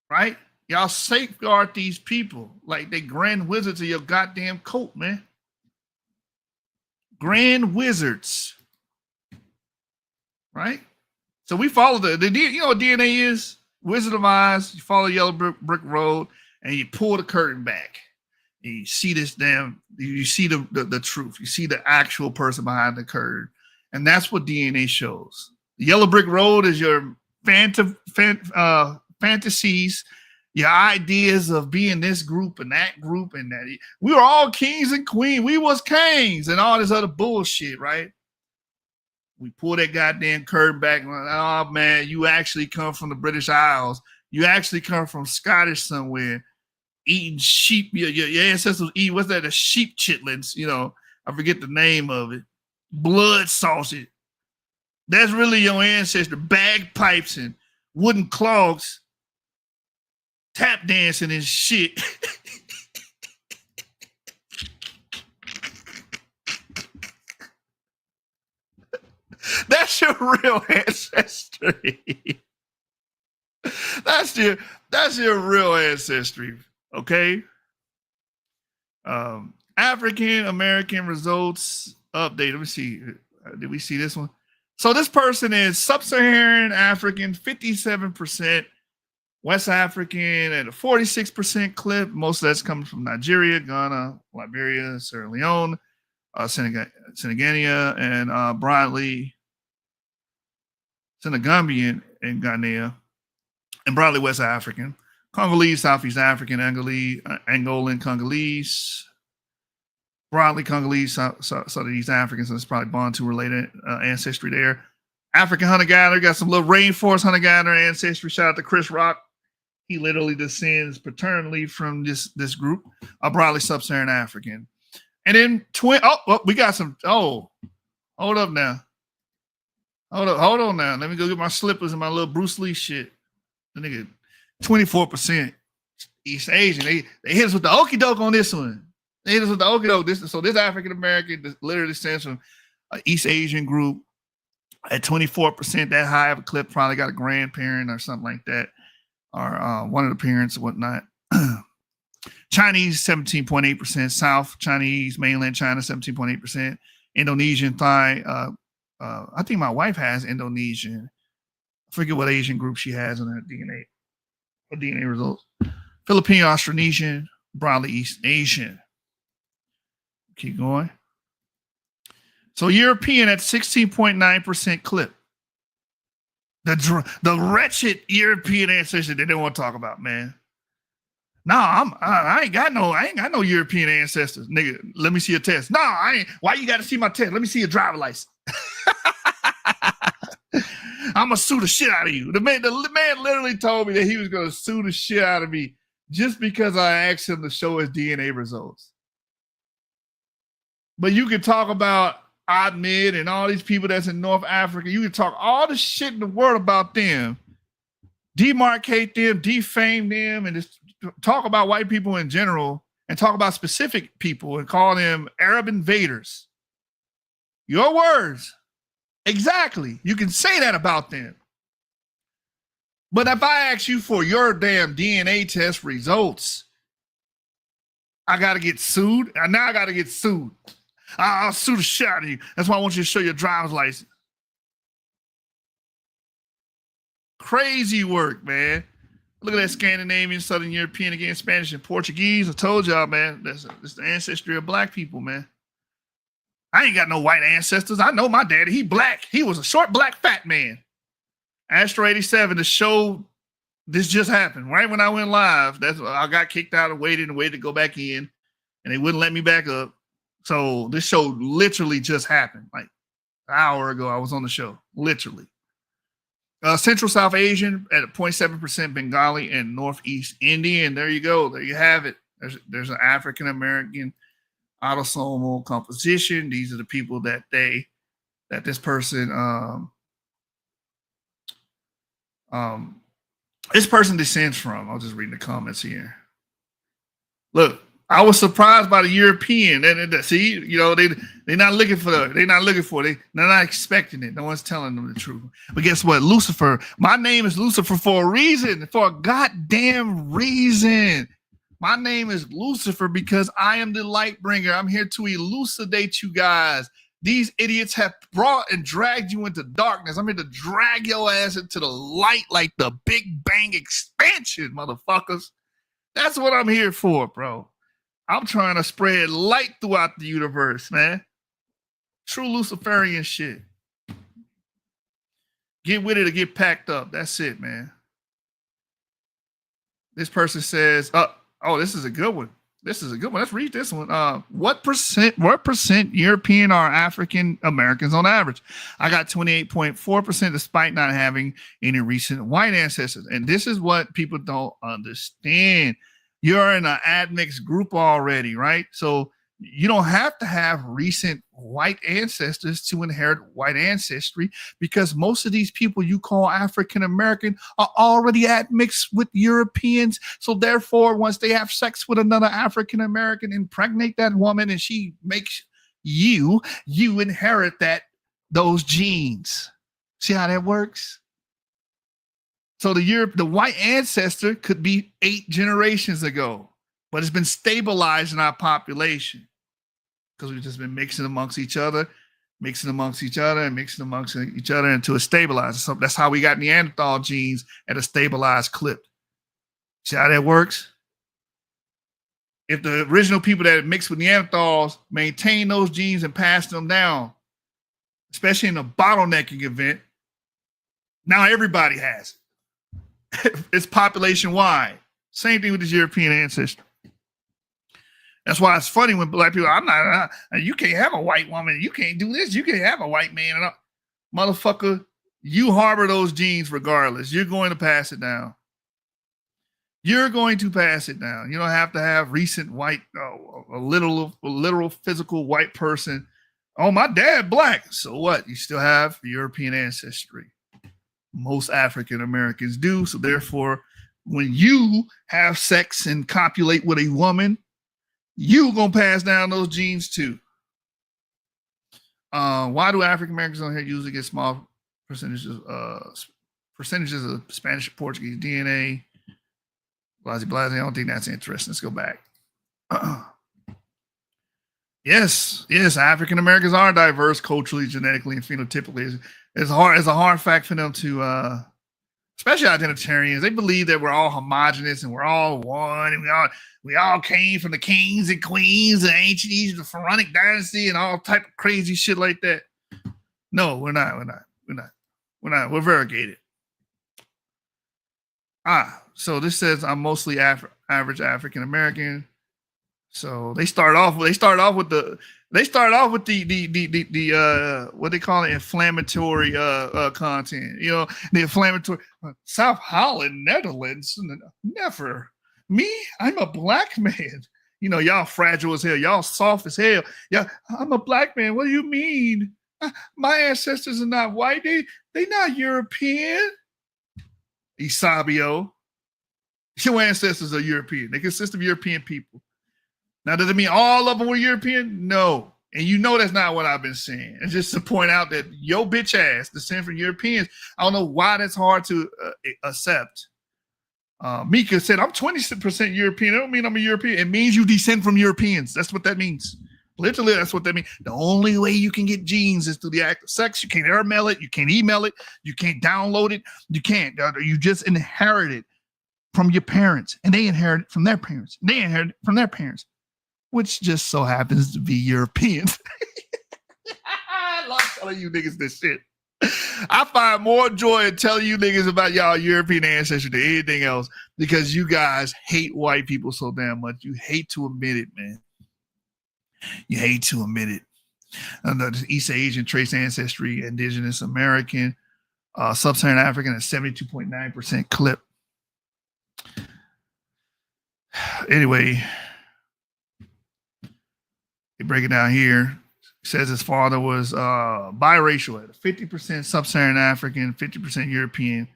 B: Right? Y'all safeguard these people like they grand wizards of your goddamn coat, man. Grand wizards. Right? So we follow the you know what DNA is? Wizard of Oz. You follow Yellow Brick Road and you pull the curtain back. And you see this you see the truth. You see the actual person behind the curtain. And that's what DNA shows. The Yellow Brick Road is your fantasies, your ideas of being this group and that group and that. We were all kings and queens. We was kings and all this other bullshit, right? We pull that goddamn curtain back. And oh, man, you actually come from the British Isles. You actually come from Scottish somewhere, eating sheep. Your ancestors eat, what's that? The sheep chitlins, you know. I forget the name of it. Blood sausage. That's really your ancestor. Bagpipes and wooden clogs. Tap dancing and shit. That's your real ancestry. That's your real ancestry. Okay. African American results update. Let me see. Did we see this one? So this person is sub-Saharan African, 57%, West African at a 46% clip. Most of that's coming from Nigeria, Ghana, Liberia, Sierra Leone, Senegambia, and broadly Senegambian and Ghanaian, and broadly West African, Congolese, Southeast African, Angolan, Congolese, broadly Congolese, Southeast Africans, so it's probably Bantu related ancestry there. African hunter-gatherer, got some little rainforest hunter-gatherer ancestry. Shout out to Chris Rock. He literally descends paternally from this group, broadly sub-Saharan African. And then we got some. Hold up now. Hold on now. Let me go get my slippers and my little Bruce Lee shit. The nigga, 24% East Asian. They hit us with the okie doke on this one. They hit us with the okie doke. This African American literally stands from an East Asian group at 24%. That high of a clip, probably got a grandparent or something like that, or one of the parents or whatnot. Chinese, 17.8%. South Chinese, mainland China, 17.8%. Indonesian, Thai. I think my wife has Indonesian. I forget what Asian group she has in her DNA results. Filipino, Austronesian, broadly East Asian. Keep going. So European at 16.9% clip. The wretched European ancestry they don't want to talk about, man. No, I ain't got no European ancestors, nigga. Let me see your test. No, I ain't. Why you got to see my test? Let me see your driver's license. I'm gonna sue the shit out of you. The man literally told me that he was gonna sue the shit out of me just because I asked him to show his DNA results. But you can talk about Ahmed and all these people that's in North Africa. You can talk all the shit in the world about them, demarcate them, defame them, and just talk about white people in general and talk about specific people and call them Arab invaders. Your words. Exactly. You can say that about them. But if I ask you for your damn DNA test results, I got to get sued. Now I got to get sued. I'll sue the shit out of you. That's why I want you to show your driver's license. Crazy work, man. Look at that Scandinavian, Southern European, again, Spanish and Portuguese. I told y'all, man, that's the ancestry of black people, man. I ain't got no white ancestors. I know my daddy. He black. He was a short, black, fat man. Astro 87, the show, this just happened. Right when I went live, I got kicked out and waited to go back in, and they wouldn't let me back up. So this show literally just happened. Like an hour ago, I was on the show. Literally. Central South Asian at 0.7% Bengali and Northeast Indian. There you go. There you have it. There's an African American autosomal composition. These are the people that this person descends from. I'll just read the comments here. Look, I was surprised by the European. See, you know, they're not looking for it. They're not expecting it. No one's telling them the truth. But guess what? Lucifer. My name is Lucifer for a reason. For a goddamn reason. My name is Lucifer because I am the light bringer. I'm here to elucidate you guys. These idiots have brought and dragged you into darkness. I'm here to drag your ass into the light like the Big Bang expansion, motherfuckers. That's what I'm here for, bro. I'm trying to spread light throughout the universe, man. True Luciferian shit. Get with it or get packed up. That's it, man. This person says, oh, this is a good one. Let's read this one. What percent European are African Americans on average? I got 28.4% despite not having any recent white ancestors. And this is what people don't understand. You're in an admixed group already, right? So you don't have to have recent white ancestors to inherit white ancestry because most of these people you call African American are already admixed with Europeans. So therefore, once they have sex with another African American, impregnate that woman, and she makes you inherit those genes. See how that works? So the white ancestor could be 8 generations ago, but it's been stabilized in our population because we've just been mixing amongst each other until it stabilizes. So that's how we got Neanderthal genes at a stabilized clip. See how that works? If the original people that mixed with Neanderthals maintain those genes and pass them down, especially in a bottlenecking event, now everybody has it. It's population wide. Same thing with this European ancestry. That's why it's funny when black people, you can't have a white woman. You can't do this. You can't have a white man. Motherfucker, you harbor those genes regardless. You're going to pass it down. You don't have to have recent white, a literal physical white person. Oh, my dad black. So what? You still have European ancestry. Most African Americans do. So therefore, when you have sex and copulate with a woman, you gonna pass down those genes too. Why do African Americans on here usually get small percentages of Spanish and Portuguese DNA? Blasey. I don't think that's interesting. Let's go back. Yes, African Americans are diverse culturally, genetically, and phenotypically. It's a hard fact for them to especially identitarians. They believe that we're all homogenous and we're all one, and we all came from the kings and queens of ancient Egypt, the pharaonic dynasty, and all type of crazy shit like that. No, we're not. We're variegated. So this says I'm mostly average African American. So they start off with the what they call it, inflammatory content. You know, the inflammatory South Holland, Netherlands, never. Me, I'm a black man. You know, y'all fragile as hell, y'all soft as hell. Yeah, I'm a black man. What do you mean? My ancestors are not white. They not European. Isabio. Your ancestors are European. They consist of European people. Now, does it mean all of them were European? No. And you know that's not what I've been saying. And just to point out that your bitch ass descend from Europeans, I don't know why that's hard to accept. Mika said, I'm 20% European. It don't mean I'm a European. It means you descend from Europeans. That's what that means. Literally, that's what that means. The only way you can get genes is through the act of sex. You can't airmail it. You can't email it. You can't download it. You can't. You just inherit it from your parents. And they inherit it from their parents. They inherit it from their parents, which just so happens to be Europeans. I love telling you niggas this shit. I find more joy in telling you niggas about y'all European ancestry than anything else, because you guys hate white people so damn much. You hate to admit it, man. You hate to admit it. The East Asian trace ancestry, indigenous American, sub-Saharan African at 72.9% clip. Anyway, they break it down here. It says his father was biracial, at 50% sub-Saharan African, 50% European.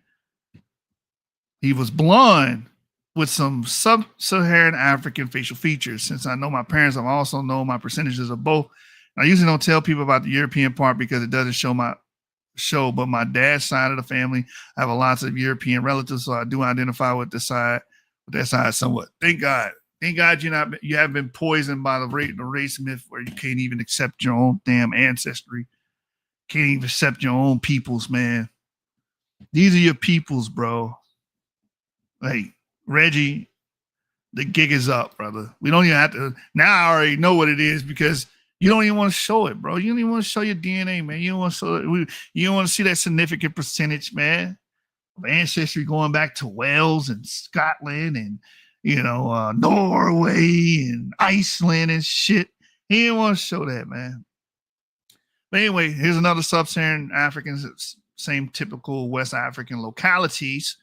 B: He was blonde with some sub-Saharan African facial features. Since I know my parents, I also know my percentages of both. I usually don't tell people about the European part because it doesn't show, but my dad's side of the family, I have lots of European relatives, so I do identify with that side somewhat. Thank God you haven't been poisoned by the race myth where you can't even accept your own damn ancestry. Can't even accept your own peoples, man. These are your peoples, bro. Hey, Reggie, the gig is up, brother. We don't even have to. Now I already know what it is because you don't even want to show it, bro. You don't even want to show your DNA, man. You don't want to show it. You don't want to see that significant percentage, man, of ancestry going back to Wales and Scotland and, you know, Norway and Iceland and shit. He didn't want to show that, man. But anyway, here's another sub-Saharan Africans, same typical West African localities.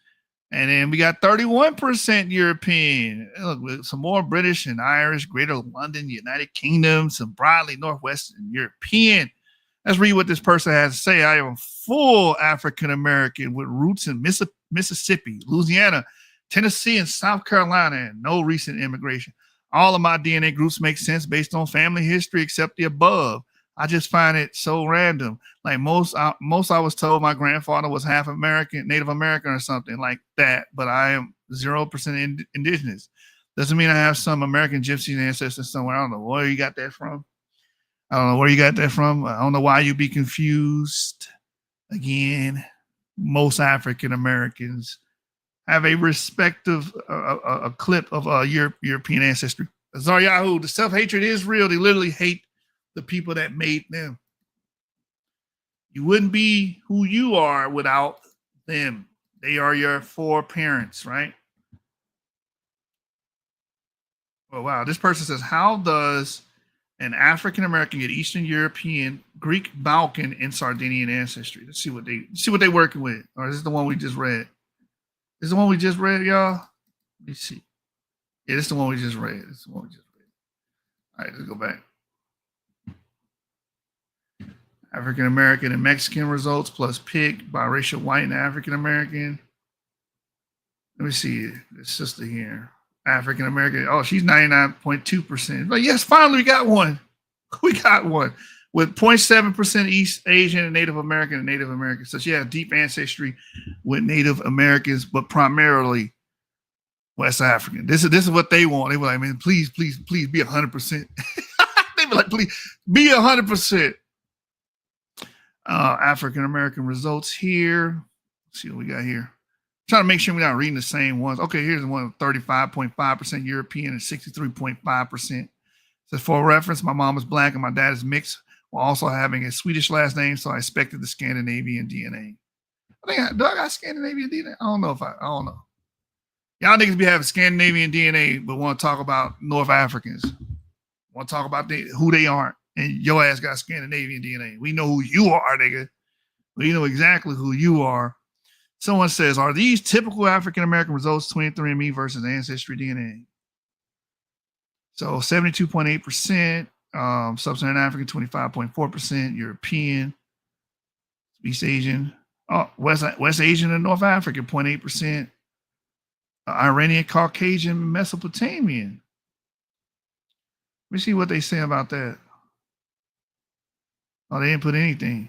B: And then we got 31% European. Look, some more British and Irish, Greater London, United Kingdom, some broadly Northwestern European. Let's read what this person has to say. I am full African American with roots in Mississippi, Louisiana, Tennessee, and South Carolina, and no recent immigration. All of my DNA groups make sense based on family history except the above. I just find it so random. Like most I was told my grandfather was half American, Native American or something like that, but I am 0% indigenous. Doesn't mean I have some American gypsy ancestors somewhere. I don't know where you got that from. I don't know why you be confused. Again, most African Americans have a respective a clip of European ancestry. Zaryahu, the self-hatred is real. They literally hate the people that made them. You wouldn't be who you are without them. They are your foreparents, right? Oh, wow. This person says, how does an African American get Eastern European, Greek, Balkan, and Sardinian ancestry? Let's see what they're working with. Or is this the one we just read? Is the one we just read, y'all? Let me see. Yeah, this is the one we just read. All right, let's go back. African American and Mexican results plus PIC, biracial white and African American. Let me see this sister here. African American. Oh, she's 99.2%. But yes, finally we got one. We got one with 0.7% East Asian and Native American. So she has deep ancestry with Native Americans, but primarily West African. This is what they want. They were like, man, please be 100%. They were like, please be 100%. African American results here. Let's see what we got here. Trying to make sure we're not reading the same ones. Okay, here's the one: 35.5% European and 63.5%. So for reference, my mom is black and my dad is mixed, while also having a Swedish last name, so I expected the Scandinavian DNA. Do I got Scandinavian DNA? I don't know. Y'all niggas be having Scandinavian DNA, but want to talk about North Africans. Want to talk about who they aren't. And your ass got Scandinavian DNA. We know who you are, nigga. We know exactly who you are. Someone says, are these typical African-American results, 23andMe versus Ancestry DNA? So 72.8%, Sub-Saharan African, 25.4%, European, East Asian, West Asian and North African, 0.8%, Iranian, Caucasian, Mesopotamian. Let me see what they say about that. Oh, they didn't put anything.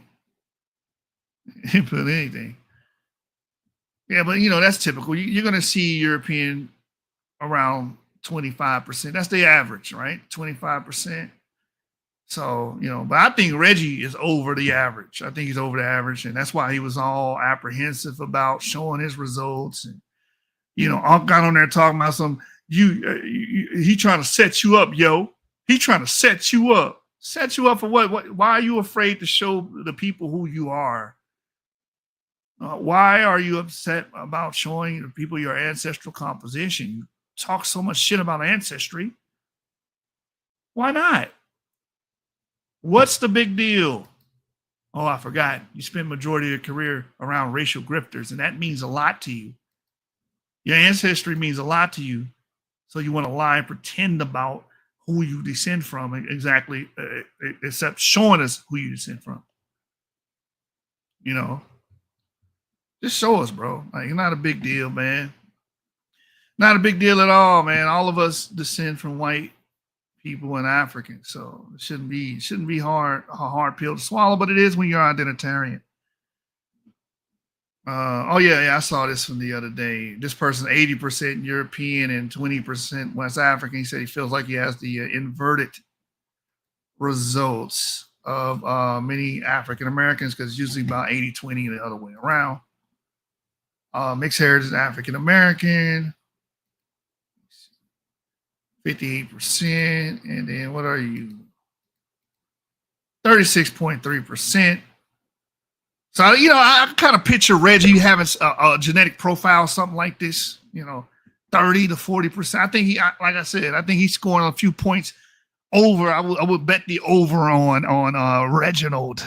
B: They didn't put anything. Yeah, but that's typical. You're going to see European around 25%. That's the average, right? 25%. So, but I think Reggie is over the average. I think he's over the average. And that's why he was all apprehensive about showing his results. And, Ankh got on there talking about he trying to set you up, yo. He trying to set you up. Set you up for what? Why are you afraid to show the people who you are? Why are you upset about showing the people your ancestral composition? You talk so much shit about ancestry. Why not? What's the big deal? Oh, I forgot. You spent majority of your career around racial grifters, and that means a lot to you. Your ancestry means a lot to you. So you want to lie and pretend about who you descend from exactly, except showing us who you descend from. Just show us, bro. Like, it's not a big deal, man. Not a big deal at all, man. All of us descend from white people and Africans, so it shouldn't be a hard pill to swallow, but it is when you're identitarian. I saw this from the other day. This person, 80% European and 20% West African. He said he feels like he has the inverted results of many African Americans, because it's usually about 80-20 the other way around. Mixed heritage African American, 58%, and then what are you? 36.3%. So, I kind of picture Reggie having a genetic profile, something like this, 30 to 40%. I think like I said, I think he's scoring a few points over. I would bet the over on Reginald.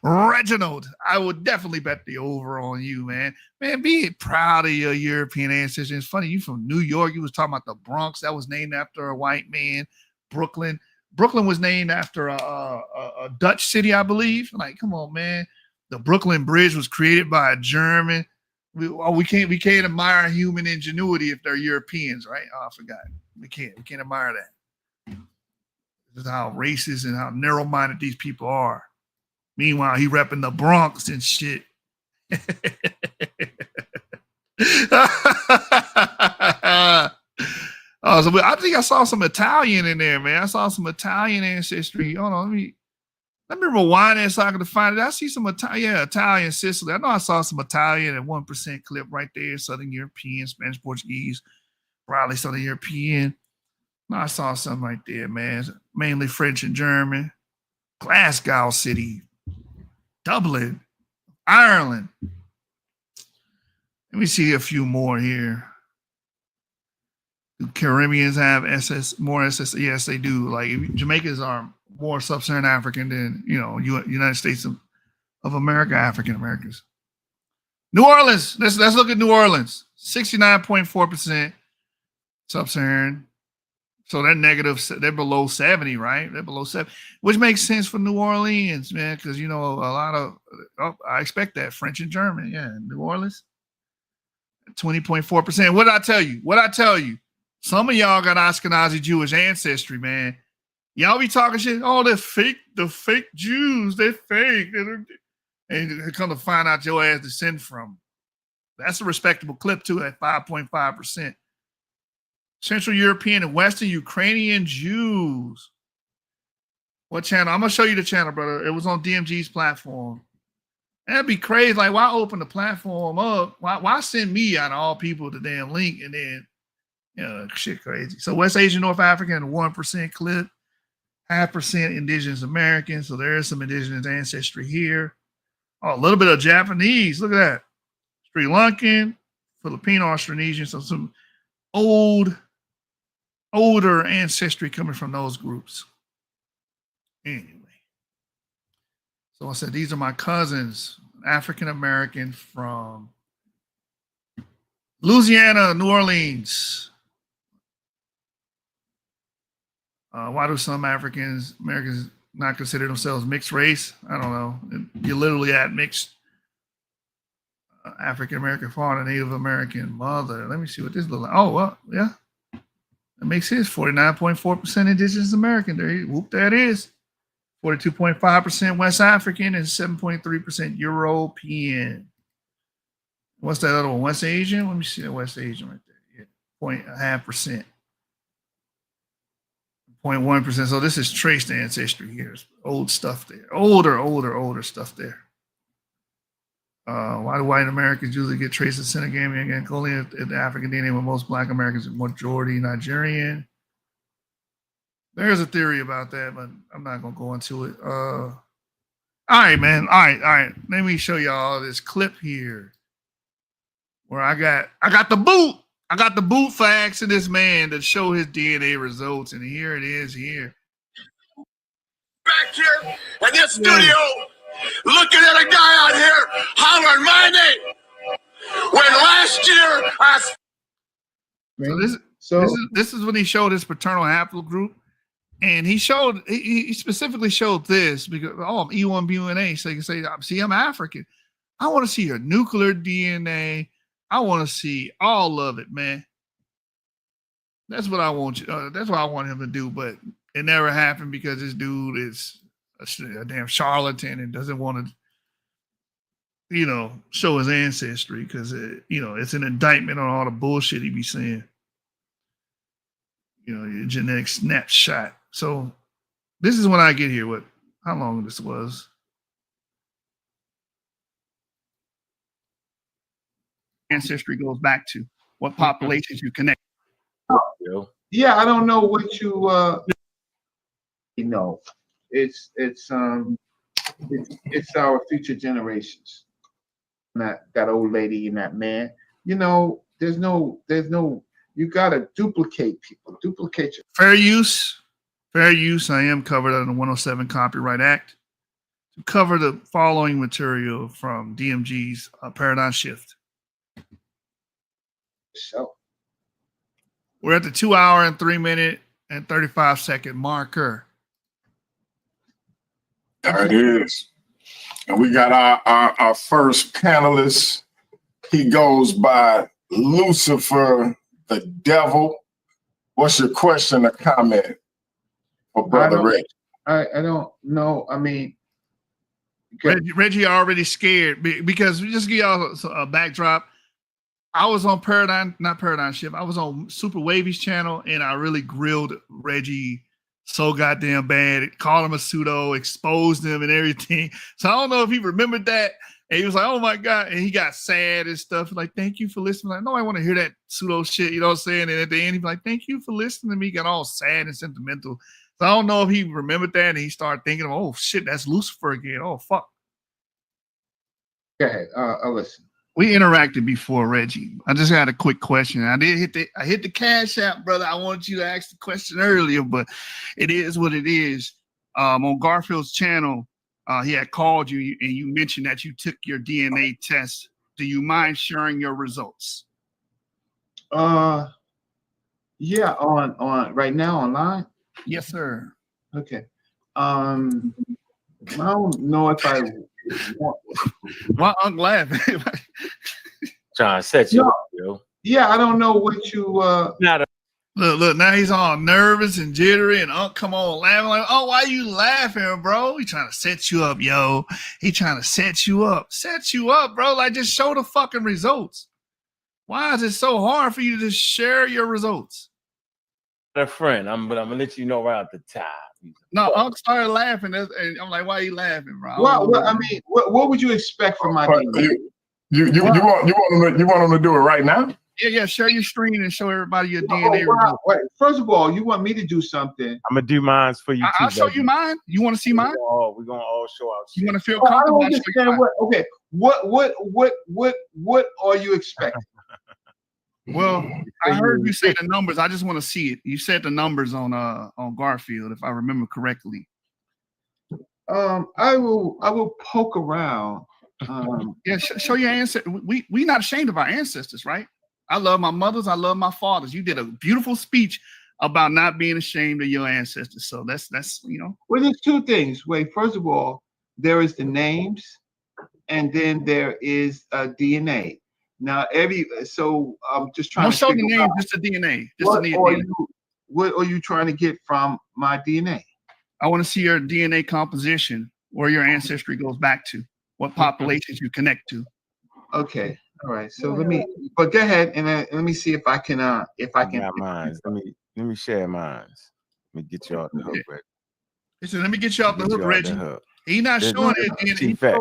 B: Reginald, I would definitely bet the over on you, man. Man, be proud of your European ancestry. It's funny, you from New York. You was talking about the Bronx. That was named after a white man. Brooklyn was named after a Dutch city, I believe. Like, come on, man. The Brooklyn Bridge was created by a German. We can't admire human ingenuity if they're Europeans, right? Oh, I forgot. We can't admire that. This is how racist and how narrow-minded these people are. Meanwhile, he repping the Bronx and shit. So I think I saw some Italian in there, man. I saw some Italian ancestry. Hold on, let me rewind that so I can find it. I see some Italian, Sicily. I know I saw some Italian at 1% clip right there. Southern European, Spanish, Portuguese, probably Southern European. No, I saw something right there, man. Mainly French and German. Glasgow City, Dublin, Ireland. Let me see a few more here. Do Caribbeans have more SS? Yes, they do. Like, Jamaicans are more Sub-Saharan African than, United States of America African Americans. New Orleans. Let's look at New Orleans. 69.4% Sub-Saharan. So they're below 70, right? They're below 70, which makes sense for New Orleans, man, because, a lot of, I expect that, French and German. Yeah, New Orleans, 20.4%. What did I tell you? Some of y'all got Ashkenazi Jewish ancestry, man. Y'all be talking shit. Oh, the fake Jews, they're fake. And come to find out your ass descend from. That's a respectable clip, too, at 5.5%. Central European and Western Ukrainian Jews. What channel? I'm gonna show you the channel, brother. It was on DMG's platform. That'd be crazy. Like, why open the platform up? Why send me out of all people the damn link and then, shit crazy. So West Asian, North African, 1% clip, 0.5% Indigenous American. So there is some Indigenous ancestry here. Oh, a little bit of Japanese. Look at that. Sri Lankan, Filipino, Austronesian. So some older ancestry coming from those groups. Anyway. So I said, these are my cousins, African American from Louisiana, New Orleans. Why do some Americans not consider themselves mixed race? I don't know. You're literally at mixed African American father, Native American mother. Let me see what this looks like. Oh, well, yeah. That makes sense. 49.4% Indigenous American. There it is. 42.5% West African and 7.3% European. What's that other one? West Asian? Let me see that West Asian right there. Yeah, 0.5%. 0.1%. So this is traced ancestry here. It's old stuff there. Older stuff there. Why do white Americans usually get traced as Senegambia and Angolian in the African DNA when most Black Americans are majority Nigerian? There's a theory about that, but I'm not gonna go into it. All right, man. All right. Let me show y'all this clip here where I got the boot. I got the boot for asking this man to show his DNA results, and here it is here.
C: Back here in this studio, looking at a guy out here hollering my name. When last year
B: this is when he showed his paternal haplogroup. And he specifically showed this because, I'm E1B1A. So you can say, see, I'm African. I want to see your nuclear DNA. I want to see all of it, man. That's what I want you. That's what I want him to do. But it never happened because this dude is a damn charlatan and doesn't want to, show his ancestry because, it's an indictment on all the bullshit he be saying. Your genetic snapshot. So this is when I get here. How long this was? Ancestry goes back to what populations you connect.
D: Yeah, I don't know what you it's our future generations. That old lady and that man. There's no. You gotta duplicate people. Duplicate your
B: fair use. I am covered under the 107 Copyright Act to cover the following material from DMG's Paradigm Shift.
D: So
B: we're at the 2 hour and 3 minute and 35 second marker.
C: There it is. And we got our first panelist. He goes by Lucifer the Devil. What's your question or comment for Brother Reggie?
D: I don't know. I mean,
B: Reggie already scared because we just give y'all a backdrop. I was on not Paradigm Shift. I was on Super Wavy's channel and I really grilled Reggie so goddamn bad. Called him a pseudo, exposed him and everything. So I don't know if he remembered that. And he was like, oh my God. And he got sad and stuff. Like, thank you for listening. Like, no, I want to hear that pseudo shit. You know what I'm saying? And at the end, he'd be like, thank you for listening to me. He got all sad and sentimental. So I don't know if he remembered that and he started thinking, oh shit, that's Lucifer again. Oh fuck.
D: Go ahead. I'll listen.
B: We interacted before, Reggie. I just had a quick question. I hit the Cash App, brother. I wanted you to ask the question earlier, but it is what it is. On Garfield's channel, he had called you and you mentioned that you took your DNA test. Do you mind sharing your results?
D: Yeah, on right now online?
B: Yes, sir.
D: Okay. I don't know if I want.
B: Why Unc laughing?
E: John set you up, yo.
D: Yeah, I don't know what you
B: Look, now he's all nervous and jittery, and Unc come on laughing like, oh, why you laughing, bro? He trying to set you up, yo. He trying to set you up. Set you up, bro. Like, just show the fucking results. Why is it so hard for you to just share your results?
E: a friend. But I'm gonna let you know right at the top.
B: No, Unc started laughing, and I'm like, "Why are you laughing, bro?"
D: What would you expect from my DNA?
C: You want them to do it right now?
B: Yeah. Share your screen and show everybody your
D: Oh,
B: DNA
D: wow.
B: results.
D: Wait, first of all, you want me to do something?
E: I'm gonna do mine for you too.
B: I'll show you mine. You want to see mine?
E: We're gonna all show out.
B: You want to feel
D: I
B: comfortable?
D: don't understand what are you expecting?
B: Well, I heard you say the numbers. I just want to see it. You said the numbers on Garfield, if I remember correctly.
D: I will poke around.
B: Yeah, show your ancestors. We not ashamed of our ancestors, right? I love my mothers. I love my fathers. You did a beautiful speech about not being ashamed of your ancestors. So that's
D: Well, there's two things. Wait, first of all, there is the names, and then there is DNA. Now, so I'm just trying to
B: show the
D: figure
B: names,
D: out
B: just the DNA.
D: what are you trying to get from my DNA?
B: I want to see your DNA composition, where your ancestry goes back to, what populations you connect to.
D: Okay, all right. So but go ahead and let me see if I can.
E: Got mine. Let me share mine. Let me get you off the hook, Reggie.
B: He said, "Let me get you off the hook, Reggie." He's not showing it.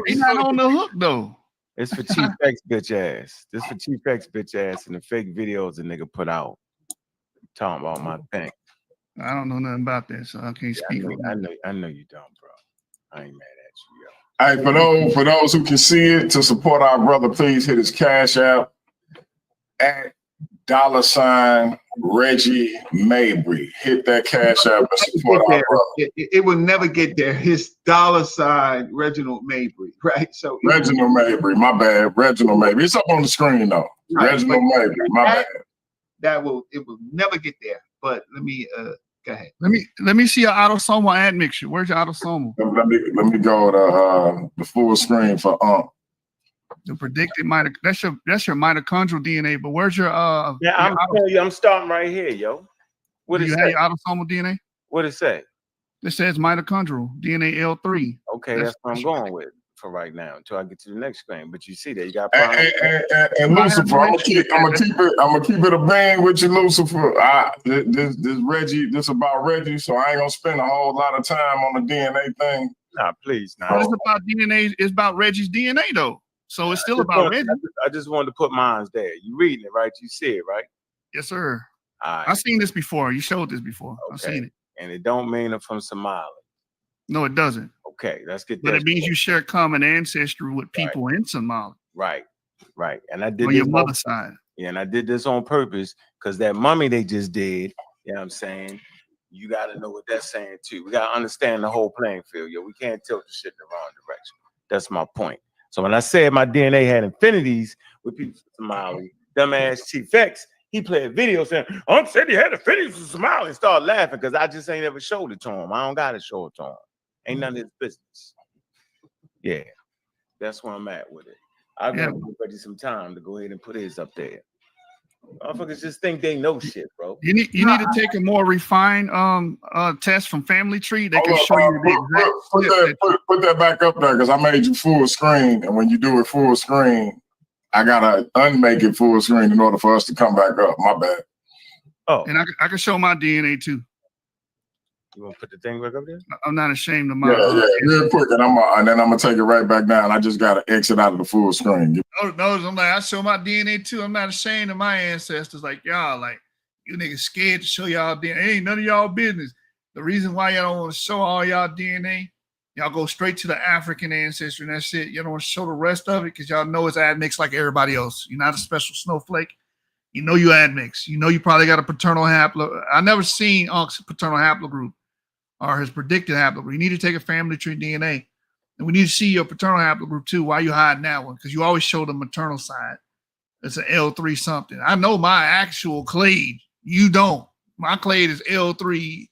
B: He's not on the hook though.
E: It's for Chief X bitch ass. This for Chief X bitch ass and the fake videos the nigga put out talking about my thing.
B: I don't know nothing about that, so I can't speak.
E: I know you don't, bro. I ain't mad at you, yo.
C: All right, for those who can see it, to support our brother, please hit his Cash App at $Reggie Mabry. Hit that Cash App and support our brother.
D: It will never get there. His $ Reginald Mabry, right? So
C: Reginald Mabry, my bad. Reginald Mabry. It's up on the screen though. Right. Reginald Mabry, my bad.
D: It will never get there. But let me go ahead.
B: Let me see your autosomal admixture. Where's your autosomal?
C: Let me go to the full screen for
B: The predicted that's your mitochondrial DNA, but where's your
E: I'm starting right here, yo. What
B: do you have your autosomal DNA?
E: What it say?
B: It says mitochondrial DNA L3.
E: Okay, that's what I'm going with for right now until I get to the next screen. But you see that you got
C: and Lucifer, I'm gonna keep it a bang with you, Lucifer. This Reggie, this about Reggie, so I ain't gonna spend a whole lot of time on the DNA thing.
E: Nah, please, nah.
B: But it's about DNA. It's about Reggie's DNA though, so it's still about Reggie.
E: I just wanted to put mine there. You reading it, right? You see it, right?
B: Yes, sir.
E: All right.
B: I've seen this before. You showed this before. Okay. I've seen it.
E: And it don't mean I'm from Somalia.
B: No, it doesn't.
E: Okay, let's get that.
B: But it means you share common ancestry with people in Somalia.
E: Right. And I did
B: on your mother's side.
E: Yeah, and I did this on purpose because that mummy they just did, you know what I'm saying? You got to know what that's saying too. We got to understand the whole playing field. Yo, we can't tilt the shit in the wrong direction. That's my point. So when I said my DNA had affinities with people from Somalia, dumbass Chief X, he played a video saying, Unc said he had affinities with Somalia, and started laughing because I just ain't ever showed it to him. I don't got to show it to him. Ain't none of his business. Yeah, that's where I'm at with it. I've got Reggie some time to go ahead and put his up there. Motherfuckers just think they know shit, bro.
B: You need to take a more refined test from Family Tree. They can show you the exact.
C: Put that back up there because I made you full screen, and when you do it full screen, I gotta unmake it full screen in order for us to come back up. My bad.
E: Oh,
B: and I can show my DNA too.
E: You want to put the thing back up there?
B: I'm not ashamed of my.
C: Yeah, real quick, and then I'm gonna take it right back down. I just gotta exit out of the full screen.
B: No, I'm like, I show my DNA too. I'm not ashamed of my ancestors. Like y'all, like you niggas scared to show y'all DNA. It ain't none of y'all business. The reason why y'all don't want to show all y'all DNA, y'all go straight to the African ancestry, and that's it. You don't want to show the rest of it because y'all know it's admixed like everybody else. You're not a special snowflake. You know you admixed. You know you probably got a paternal haplo. I never seen Uncle paternal haplogroup or his predicted haplogroup. You need to take a family tree DNA. And we need to see your paternal haplogroup too. Why you hiding that one? Because you always show the maternal side. It's an L3 something. I know my actual clade. You don't. My clade is L3E,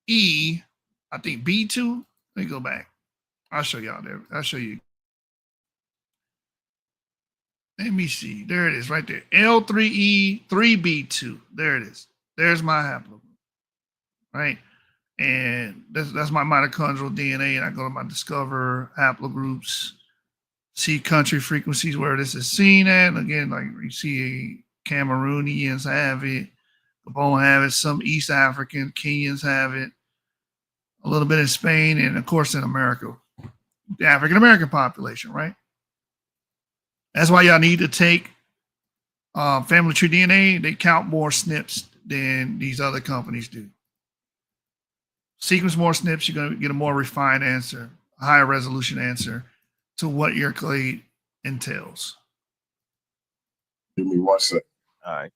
B: I think B2. Let me go back. I'll show y'all there. I'll show you. Let me see. There it is right there. L3E, 3B2. There it is. There's my haplogroup. Right? And that's my mitochondrial DNA. And I go to my Discover haplogroups, see country frequencies where this is seen at. And again, like you see Cameroonians have it, Gabon have it. Some East African, Kenyans have it. A little bit in Spain, and of course in America, the African American population, right? That's why y'all need to take family tree DNA. They count more SNPs than these other companies do. Sequence more SNPs, you're going to get a more refined answer, a higher resolution answer to what your clade entails.
C: Give me 1 second.
E: All right.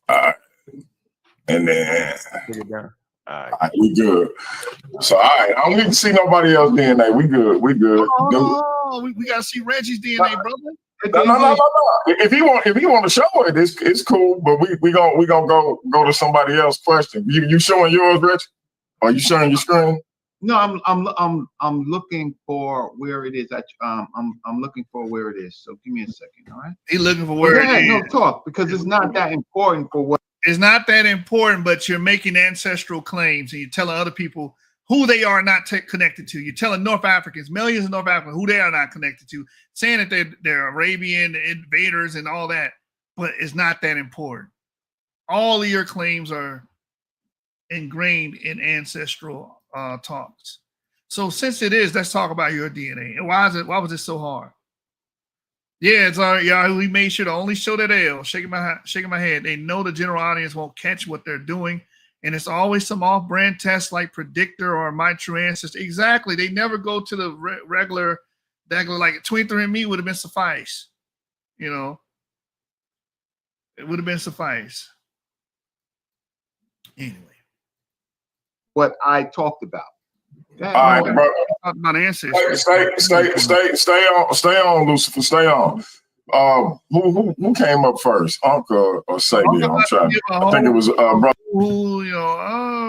C: All right. And then
E: Take it down. All right.
C: all right, we good. So all right, I don't need to see nobody else DNA. We good. We good.
B: Oh, we got to see Reggie's DNA, brother.
C: No. If he want to show it, it's cool. But we gonna go to somebody else's question. You showing yours, Reggie? Are you showing your screen?
D: No, I'm looking for where it is. I'm looking for where it is. So give me a second, all right?
B: He looking for where it is.
D: No, talk, because it's not that important for what.
B: It's not that important, but you're making ancestral claims and you're telling other people who they are not connected to. You're telling North Africans, millions of North Africans, who they are not connected to, saying that they're Arabian invaders and all that, but it's not that important. All of your claims are ingrained in ancestral talks. So since it is, let's talk about your DNA. And why was it so hard? Yeah, it's all right, y'all. We made sure to only show that L. Shaking my head. They know the general audience won't catch what they're doing. And it's always some off-brand tests like Predictor or My True Ancestor. Exactly. They never go to the regular, like 23andMe would have been suffice. You know, it would have been suffice. Anyway.
D: What I talked about.
C: All right, bro.
B: About ancestry.
C: Stay on, Lucifer. Stay on. Who came up first, Ankh or Sabian? I'm trying. I think it was bro.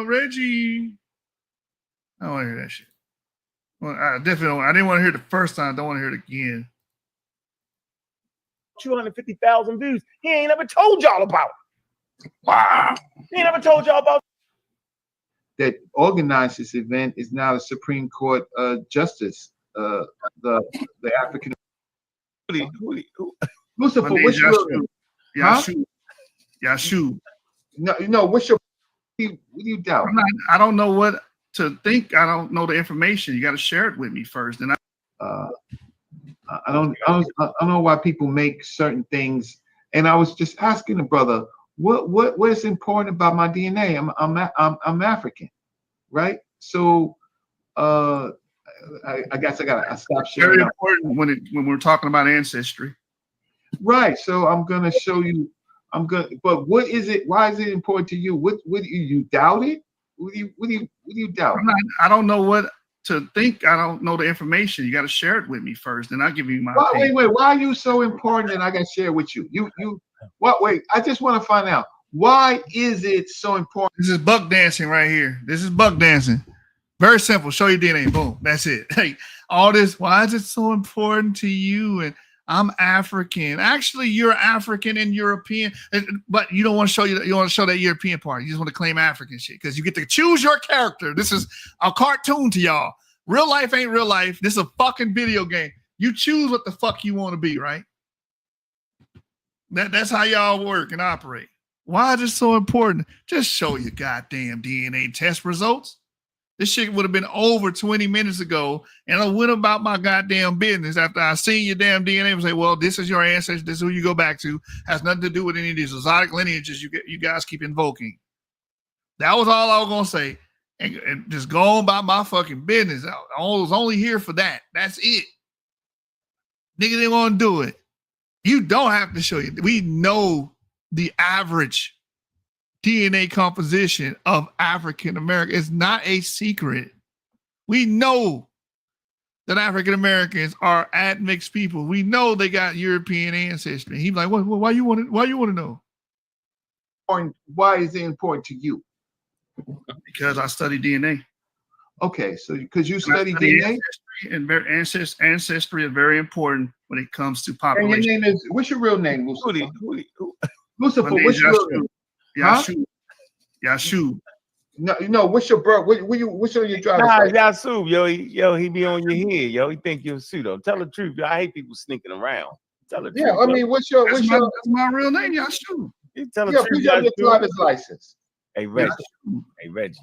B: Reggie. I don't want to hear that shit. Well, I definitely don't. I didn't want to hear it the first time. Don't want to hear it again.
E: 250,000 views. He ain't never told y'all about.
C: Wow.
E: He ain't never told y'all about.
D: That organized this event is now the Supreme Court justice, the African.
E: Who?
D: Lucifer, what's your
B: Yashu?
D: No. What's your? What do you doubt?
B: I don't know what to think. I don't know the information. You got to share it with me first. And
D: I don't know why people make certain things. And I was just asking the brother, what is important about my DNA? I'm African, right? So I guess I stop sharing.
B: Very important when we're talking about ancestry.
D: Right. So I'm gonna show you. But what is it? Why is it important to you? What do you doubt it? What do you doubt?
B: I don't know what to think. I don't know the information. You got to share it with me first, and I'll give you my opinion.
D: Wait. Why are you so important? And I got to share with you. What? Wait. I just want to find out. Why is it so important?
B: This is buck dancing right here. This is buck dancing. Very simple. Show your DNA. Boom. That's it. Hey, all this. Why is it so important to you? And I'm African. Actually, you're African and European, but you don't want to show you want to show that European part. You just want to claim African shit because you get to choose your character. This is a cartoon to y'all. Real life ain't real life. This is a fucking video game. You choose what the fuck you want to be, right? That's how y'all work and operate. Why is it so important? Just show your goddamn DNA test results. This shit would have been over 20 minutes ago, and I went about my goddamn business after I seen your damn DNA and say, well, this is your ancestors. This is who you go back to. Has nothing to do with any of these exotic lineages you guys keep invoking. That was all I was going to say. And just go on about my fucking business. I was only here for that. That's it. Nigga didn't want to do it. You don't have to show you. We know the average DNA composition of African American is not a secret. We know that African Americans are admixed people. We know they got European ancestry. He's like, well, why you want to know?
D: Why is it important to you?
B: Because I study DNA.
D: Okay, so because you study DNA,
B: ancestry is very important when it comes to population.
D: And your name is, what's your real name, Lucifer? Lucifer,
B: what's
D: your real name?
B: Yashu.
D: No. What's your bro? What's on your driver's license?
E: Yasu, yo, he be on your head, yo. He think you're a pseudo. Tell the truth, yo. I hate people sneaking around. Tell the truth.
D: I mean, what's
B: that's my real name, Yashu.
E: You tell the
D: Yeah,
E: truth.
D: we got your driver's license.
E: Hey Reggie. Hey Reggie.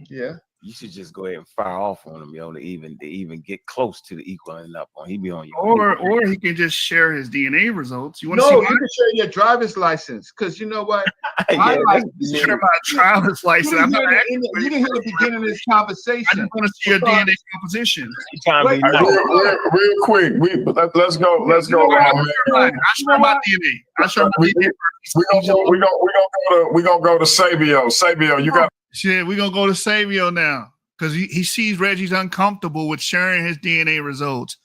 D: Yeah.
E: You should just go ahead and fire off on him, yo, to even get close to the equaling up on. He be on you.
B: Or he can just share his DNA results. You want to
D: No,
B: see
D: you can share your driver's license because you know what? I like to
B: share my driver's license?
D: You didn't hear the beginning of this conversation.
B: I just want to see your DNA composition.
E: Trying to be nice.
C: Real quick, let's go.
B: I share my DNA. I share my DNA.
C: We gonna go to Sabio. Sabio, you got.
B: Shit, we're gonna go to Savio now because he sees Reggie's uncomfortable with sharing his DNA results.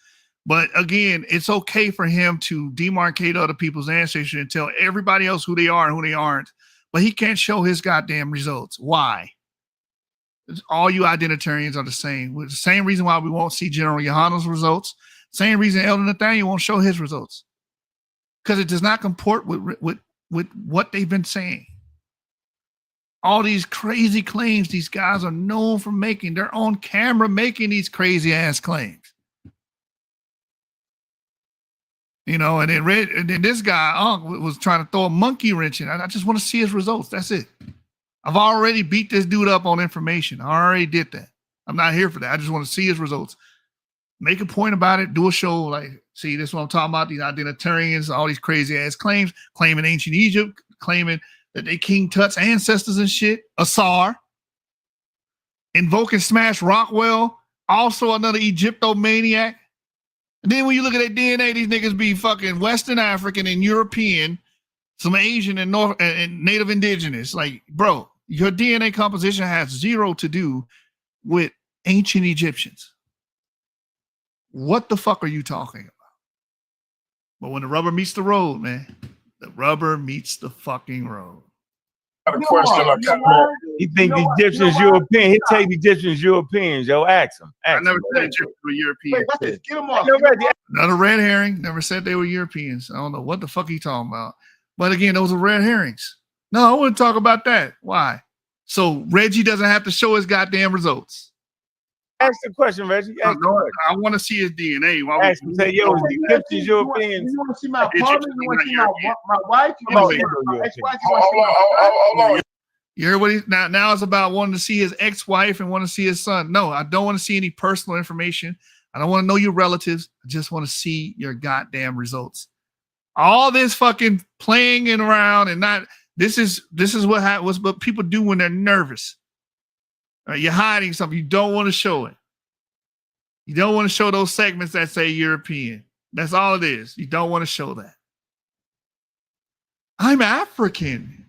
B: But again, it's okay for him to demarcate other people's ancestry and tell everybody else who they are and who they aren't. But he can't show his goddamn results. Why? All you identitarians are the same. With the same reason why we won't see General Yohana's results. Same reason Elder Nathaniel won't show his results. Because it does not comport with what they've been saying. All these crazy claims these guys are known for making. They're on camera making these crazy ass claims. You know, and then this guy, Ankh, was trying to throw a monkey wrench in. I just want to see his results. That's it. I've already beat this dude up on information. I already did that. I'm not here for that. I just want to see his results. Make a point about it. Do a show like, see, this is what I'm talking about. These identitarians, all these crazy ass claims, claiming ancient Egypt, claiming that they King Tut's ancestors and shit. Asar. Invoking Smash Rockwell. Also another Egyptomaniac. And then when you look at that DNA, these niggas be fucking Western African and European, some Asian and North and Native Indigenous. Like, bro, your DNA composition has zero to do with ancient Egyptians. What the fuck are you talking about? But when the rubber meets the road, man, the rubber meets the fucking road.
C: Got a question or comment.
E: He think the Egyptians European. He take the Egyptians Europeans. Yo, ask him.
B: I never said Egyptians were European.
D: Wait, get them off.
B: Another red herring. Never said they were Europeans. I don't know what the fuck he talking about. But again, those are red herrings. No, I wouldn't talk about that. Why? So Reggie doesn't have to show his goddamn results.
E: Ask the question, Reggie.
B: I want to see his DNA. Why
E: ask him, say, yo, the Egyptians Europeans.
D: You want to see my partner? You want to see my wife? You want to see my ex-wife?
C: Hold on.
B: You hear what he now it's about wanting to see his ex-wife and want to see his son. No, I don't want to see any personal information. I don't want to know your relatives. I just want to see your goddamn results. All this fucking playing and around and not this is what people do when they're nervous. You're hiding something. You don't want to show it. You don't want to show those segments that say European. That's all it is. You don't want to show that. I'm African.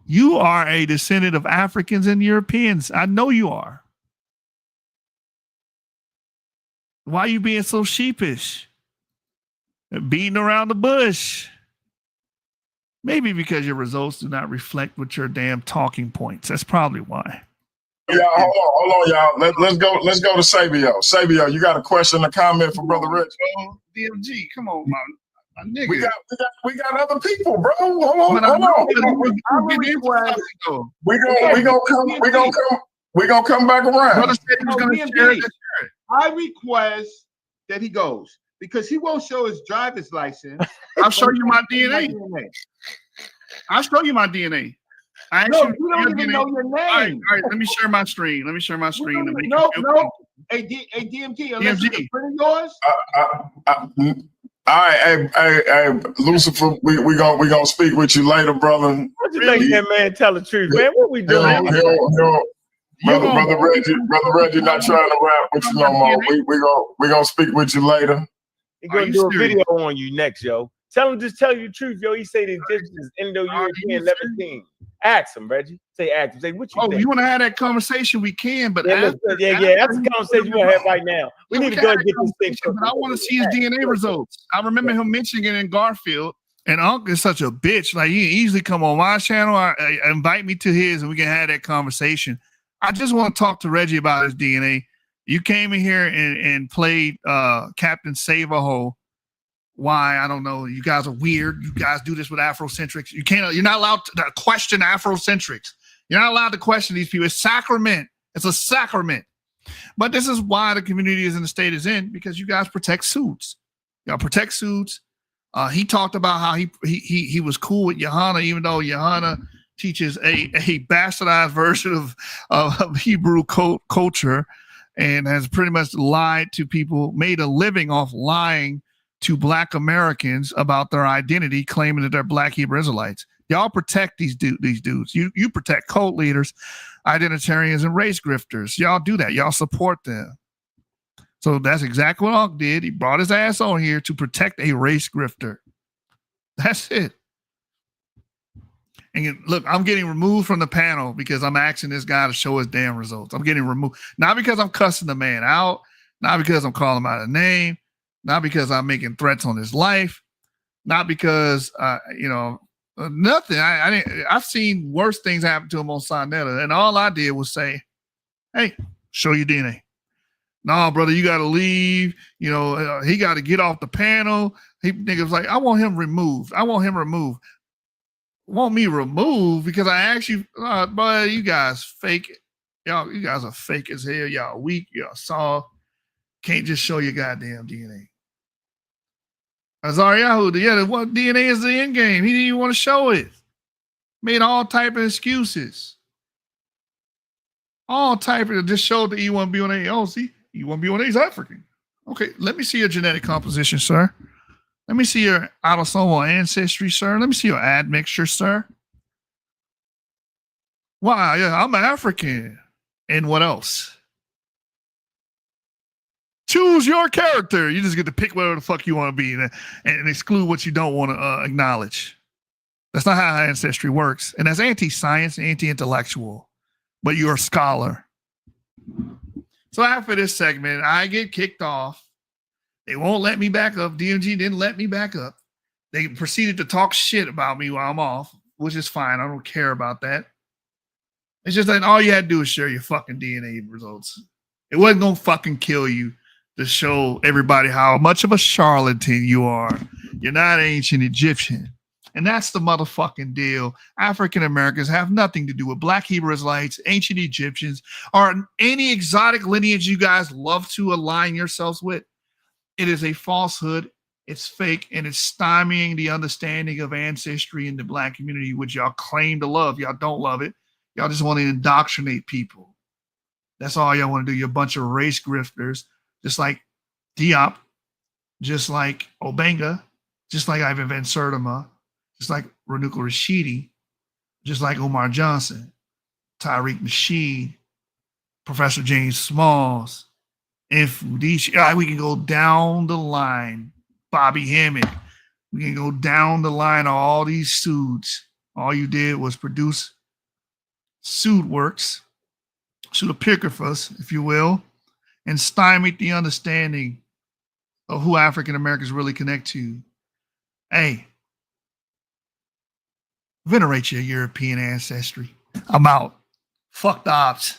B: You are a descendant of Africans and Europeans. I know you are. Why are you being so sheepish? Beating around the bush. Maybe because your results do not reflect with your damn talking points. That's probably why.
C: Yeah, hold on, y'all. Let's go to Sabio. Sabio, you got a question or comment for Brother Rich?
B: DMG, come on, man. Nigga.
C: We got other people, bro. Hold on. We gonna come back around.
D: I request that he goes because he won't show his driver's license.
B: I'll show you my DNA. I'll show you my DNA.
D: You don't even know your name.
B: All right, let me share my screen. No. Hey,
D: DMG, unless it's a friend of yours.
C: All right, hey, Lucifer, we gonna speak with you later, brother.
E: What you make that man tell the truth, man? What we doing?
C: Brother Reggie, not trying to rap with you no more. We gonna speak with you later.
E: He gonna do a video on you next, yo. Tell him, just tell you the truth, yo. He say the Egyptians Indo-European 11. Ask him, Reggie. Ask him. Say, what you think?
B: You want to have that conversation? We can, but
E: that's the conversation we want to have right now. We need to go and get this thing.
B: But I want to see his DNA results. I remember him mentioning it in Garfield, and Ankh is such a bitch. Like, you can easily come on my channel, invite me to his, and we can have that conversation. I just want to talk to Reggie about his DNA. You came in here and played Captain Save-A-Ho. Why? I don't know. You guys are weird. You guys do this with Afrocentrics. You're not allowed to question Afrocentrics. You're not allowed to question these people. It's sacrament. It's a sacrament. But this is why the community is in the state is in, because you guys protect suits. Y'all protect suits. He talked about how he was cool with Johanna, even though Johanna teaches a bastardized version of Hebrew culture and has pretty much lied to people, made a living off lying to Black Americans about their identity, claiming that they're Black Hebrew Israelites. Y'all protect these dudes. You protect cult leaders, identitarians, and race grifters. Y'all do that. Y'all support them. So that's exactly what Ankh did. He brought his ass on here to protect a race grifter. That's it. And look, I'm getting removed from the panel because I'm asking this guy to show his damn results. I'm getting removed. Not because I'm cussing the man out, not because I'm calling him out a name, not because I'm making threats on his life, not because, nothing. I've seen worse things happen to him on Sonetta, and all I did was say, hey, show your DNA. No, brother, you got to leave. He got to get off the panel. Niggas like, I want him removed. Want me removed because I asked you, boy, you guys fake. You guys are fake as hell. Y'all weak. Y'all soft. Can't just show your goddamn DNA. Azariahu, what DNA is the end game? He didn't even want to show it. Made all type of excuses. All type of just showed the E1B1A. Oh, see, E1B1A is African. Okay, let me see your genetic composition, sir. Let me see your autosomal ancestry, sir. Let me see your admixture, sir. Wow, yeah, I'm African. And what else? Choose your character. You just get to pick whatever the fuck you want to be and exclude what you don't want to acknowledge. That's not how ancestry works. And that's anti-science, anti-intellectual. But you're a scholar. So after this segment, I get kicked off. They won't let me back up. DMG didn't let me back up. They proceeded to talk shit about me while I'm off, which is fine. I don't care about that. It's just that all you had to do is share your fucking DNA results. It wasn't going to fucking kill you to show everybody how much of a charlatan you are. You're not ancient Egyptian. And that's the motherfucking deal. African Americans have nothing to do with Black Hebrew Israelites, ancient Egyptians, or any exotic lineage you guys love to align yourselves with. It is a falsehood. It's fake, and it's stymieing the understanding of ancestry in the Black community, which y'all claim to love. Y'all don't love it. Y'all just want to indoctrinate people. That's all y'all want to do. You're a bunch of race grifters, just like Diop, just like Obenga, just like Ivan Van Sertima, just like Renuka Rashidi, just like Omar Johnson, Tariq Nasheed, Professor James Smalls, Infudici. We can go down the line. Bobby Hammond. We can go down the line of all these suits. All you did was produce suit works, pseudepigraphas, if you will, and stymied the understanding of who African Americans really connect to. Hey, venerate your European ancestry. I'm out. Fuck the ops.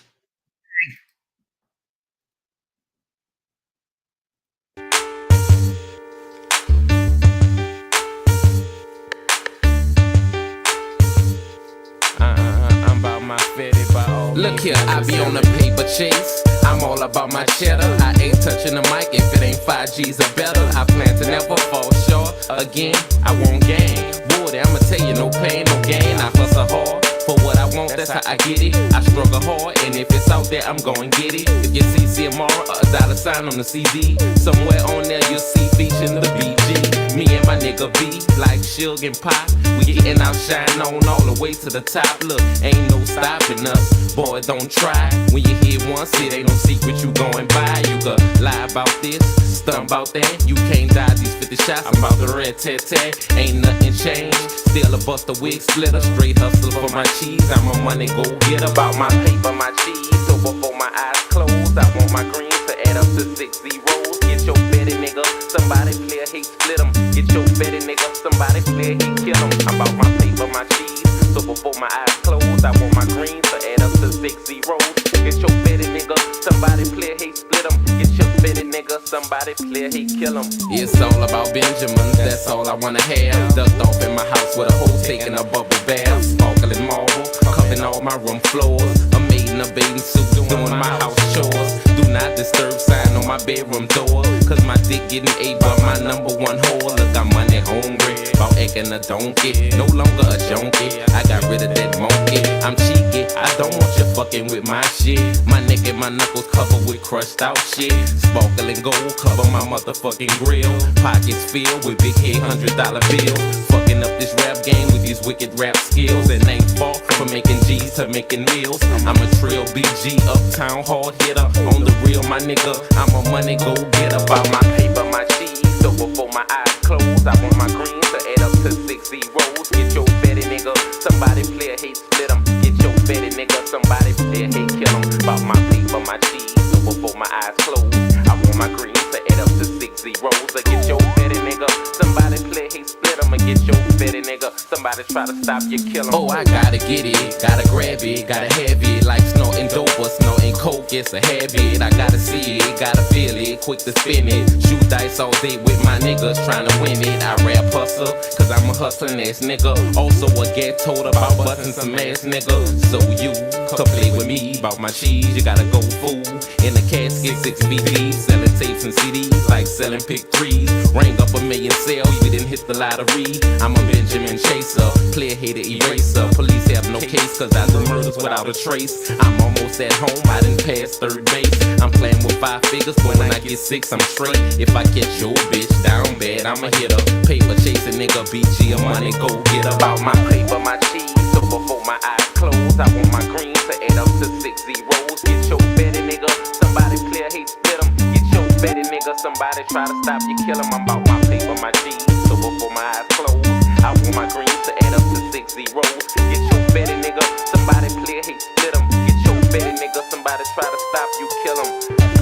A: Look here, I be on the paper chase. I'm all about my cheddar. I ain't touching the mic if it ain't 5 G's or better. I plan to never fall short. Again, I won't gain. Boy, I'ma tell you, no pain, no gain. I hustle hard for what I want, that's how I get it. I struggle hard, and if it's out there, I'm going get it. If you see CMR or a $sign on the CD, somewhere on there you'll see featuring the BG. Me and my nigga B, like Suge and Pop, we getting our shine on all the way to the top. Look, ain't no stopping us, boy, don't try. When you hear once, it ain't no secret you going by. You could lie about this, stunt about that. You can't dodge these 50 shots, I'm about the red tat-tat. Ain't nothing changed, still a bust a wig splitter. Straight hustle for my cheese, I'm a money go get about my paper, my cheese. So before my eyes close, I want my greens to add up to 6 zeros. Get your betty nigga, somebody play a hate split 'em. Get your betty nigga, somebody play a hate kill 'em. I'm about my paper, my cheese. So before my eyes close, I want my greens to add up to 6 zeros. Get your betty nigga, somebody play a hate split 'em. Get your betty nigga, somebody play a hate kill 'em. It's all about Benjamins, that's all I wanna have. Dust off in my house with a hoe taking a bubble bath. Sparkling marble, covering all my room floors. A maid in a bathing suit doing my house chores. Do not disturb sign on my my bedroom door. Cause my dick getting ate by my number one whore. Look, I'm money hungry, about acting a donkey. No longer a junkie, I got rid of that monkey. I'm cheeky, I don't want you fucking with my shit. My neck and my knuckles covered with crushed out shit. Sparkling gold cover my motherfucking grill. Pockets filled with big head $100 bills. Fucking up this rap game with these wicked rap skills. And ain't far from making G's to making meals. I'm a trill BG, uptown hard hitter. On the real, my nigga, I'm a money go getter. About my paper, my cheese, so before my eyes close, I want my greens to add up to 6 zeros. Get your fatty nigga, somebody play a hate split 'em. Get your fatty nigga, somebody play a hate kill 'em. About my paper, my cheese, so before my eyes close, I want my greens to add up to 6 zeros. Get your fatty nigga, somebody play a hate split 'em. And get your fatty nigga, somebody try to stop you, kill 'em. Oh, I gotta get it, gotta grab it, gotta have it. Like snorting dope or snorting coke, it's a habit. I gotta see it, gotta feel it, quick to spin it. Shoot dice all day with my niggas, trying to win it. I rap hustle, cause I'm a hustling ass nigga. Also a get told about busting some ass nigga. So you come play with me, about my cheese, you gotta go fool. In a casket, 6 BGs, selling tapes and CDs, like selling pick threes. Ring up a million sales, we didn't hit the lottery. I'm a Benjamin Chaser, player hater eraser. Police have no case, cause I do murders without a trace. I'm almost at home, I didn't pass third base. I'm playing with 5 figures, but when I get 6, I'm straight. If I catch your bitch down bad, I'ma hit her. Paper chasing nigga, BG, a money go get her. About my paper, my cheese, so before my eyes close, I want my greens to add up to 6 zeros. Get your fatty nigga, somebody play a hate split 'em. Get your fatty nigga, somebody try to stop you, kill 'em. I'm about my paper, my cheese, so before my eyes close, I want my greens to add up to 6 zeros. Get your fatty nigga, somebody play a hate split 'em. Get your fatty nigga, somebody try to stop you, kill 'em.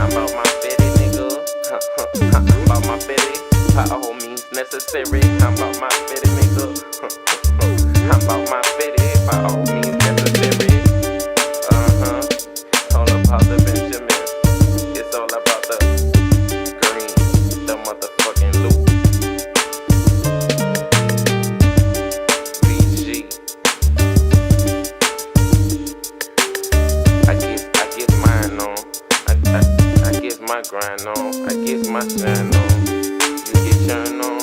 A: I'm about my fatty nigga, I'm about my fatty, by all means necessary. I'm about my fatty nigga, I'm about my fatty, by all means necessary. All about the Benjamin, it's all about the green, the motherfucking loot. BG. I get mine on. I get my grind on. I get my shine on. You get yours on.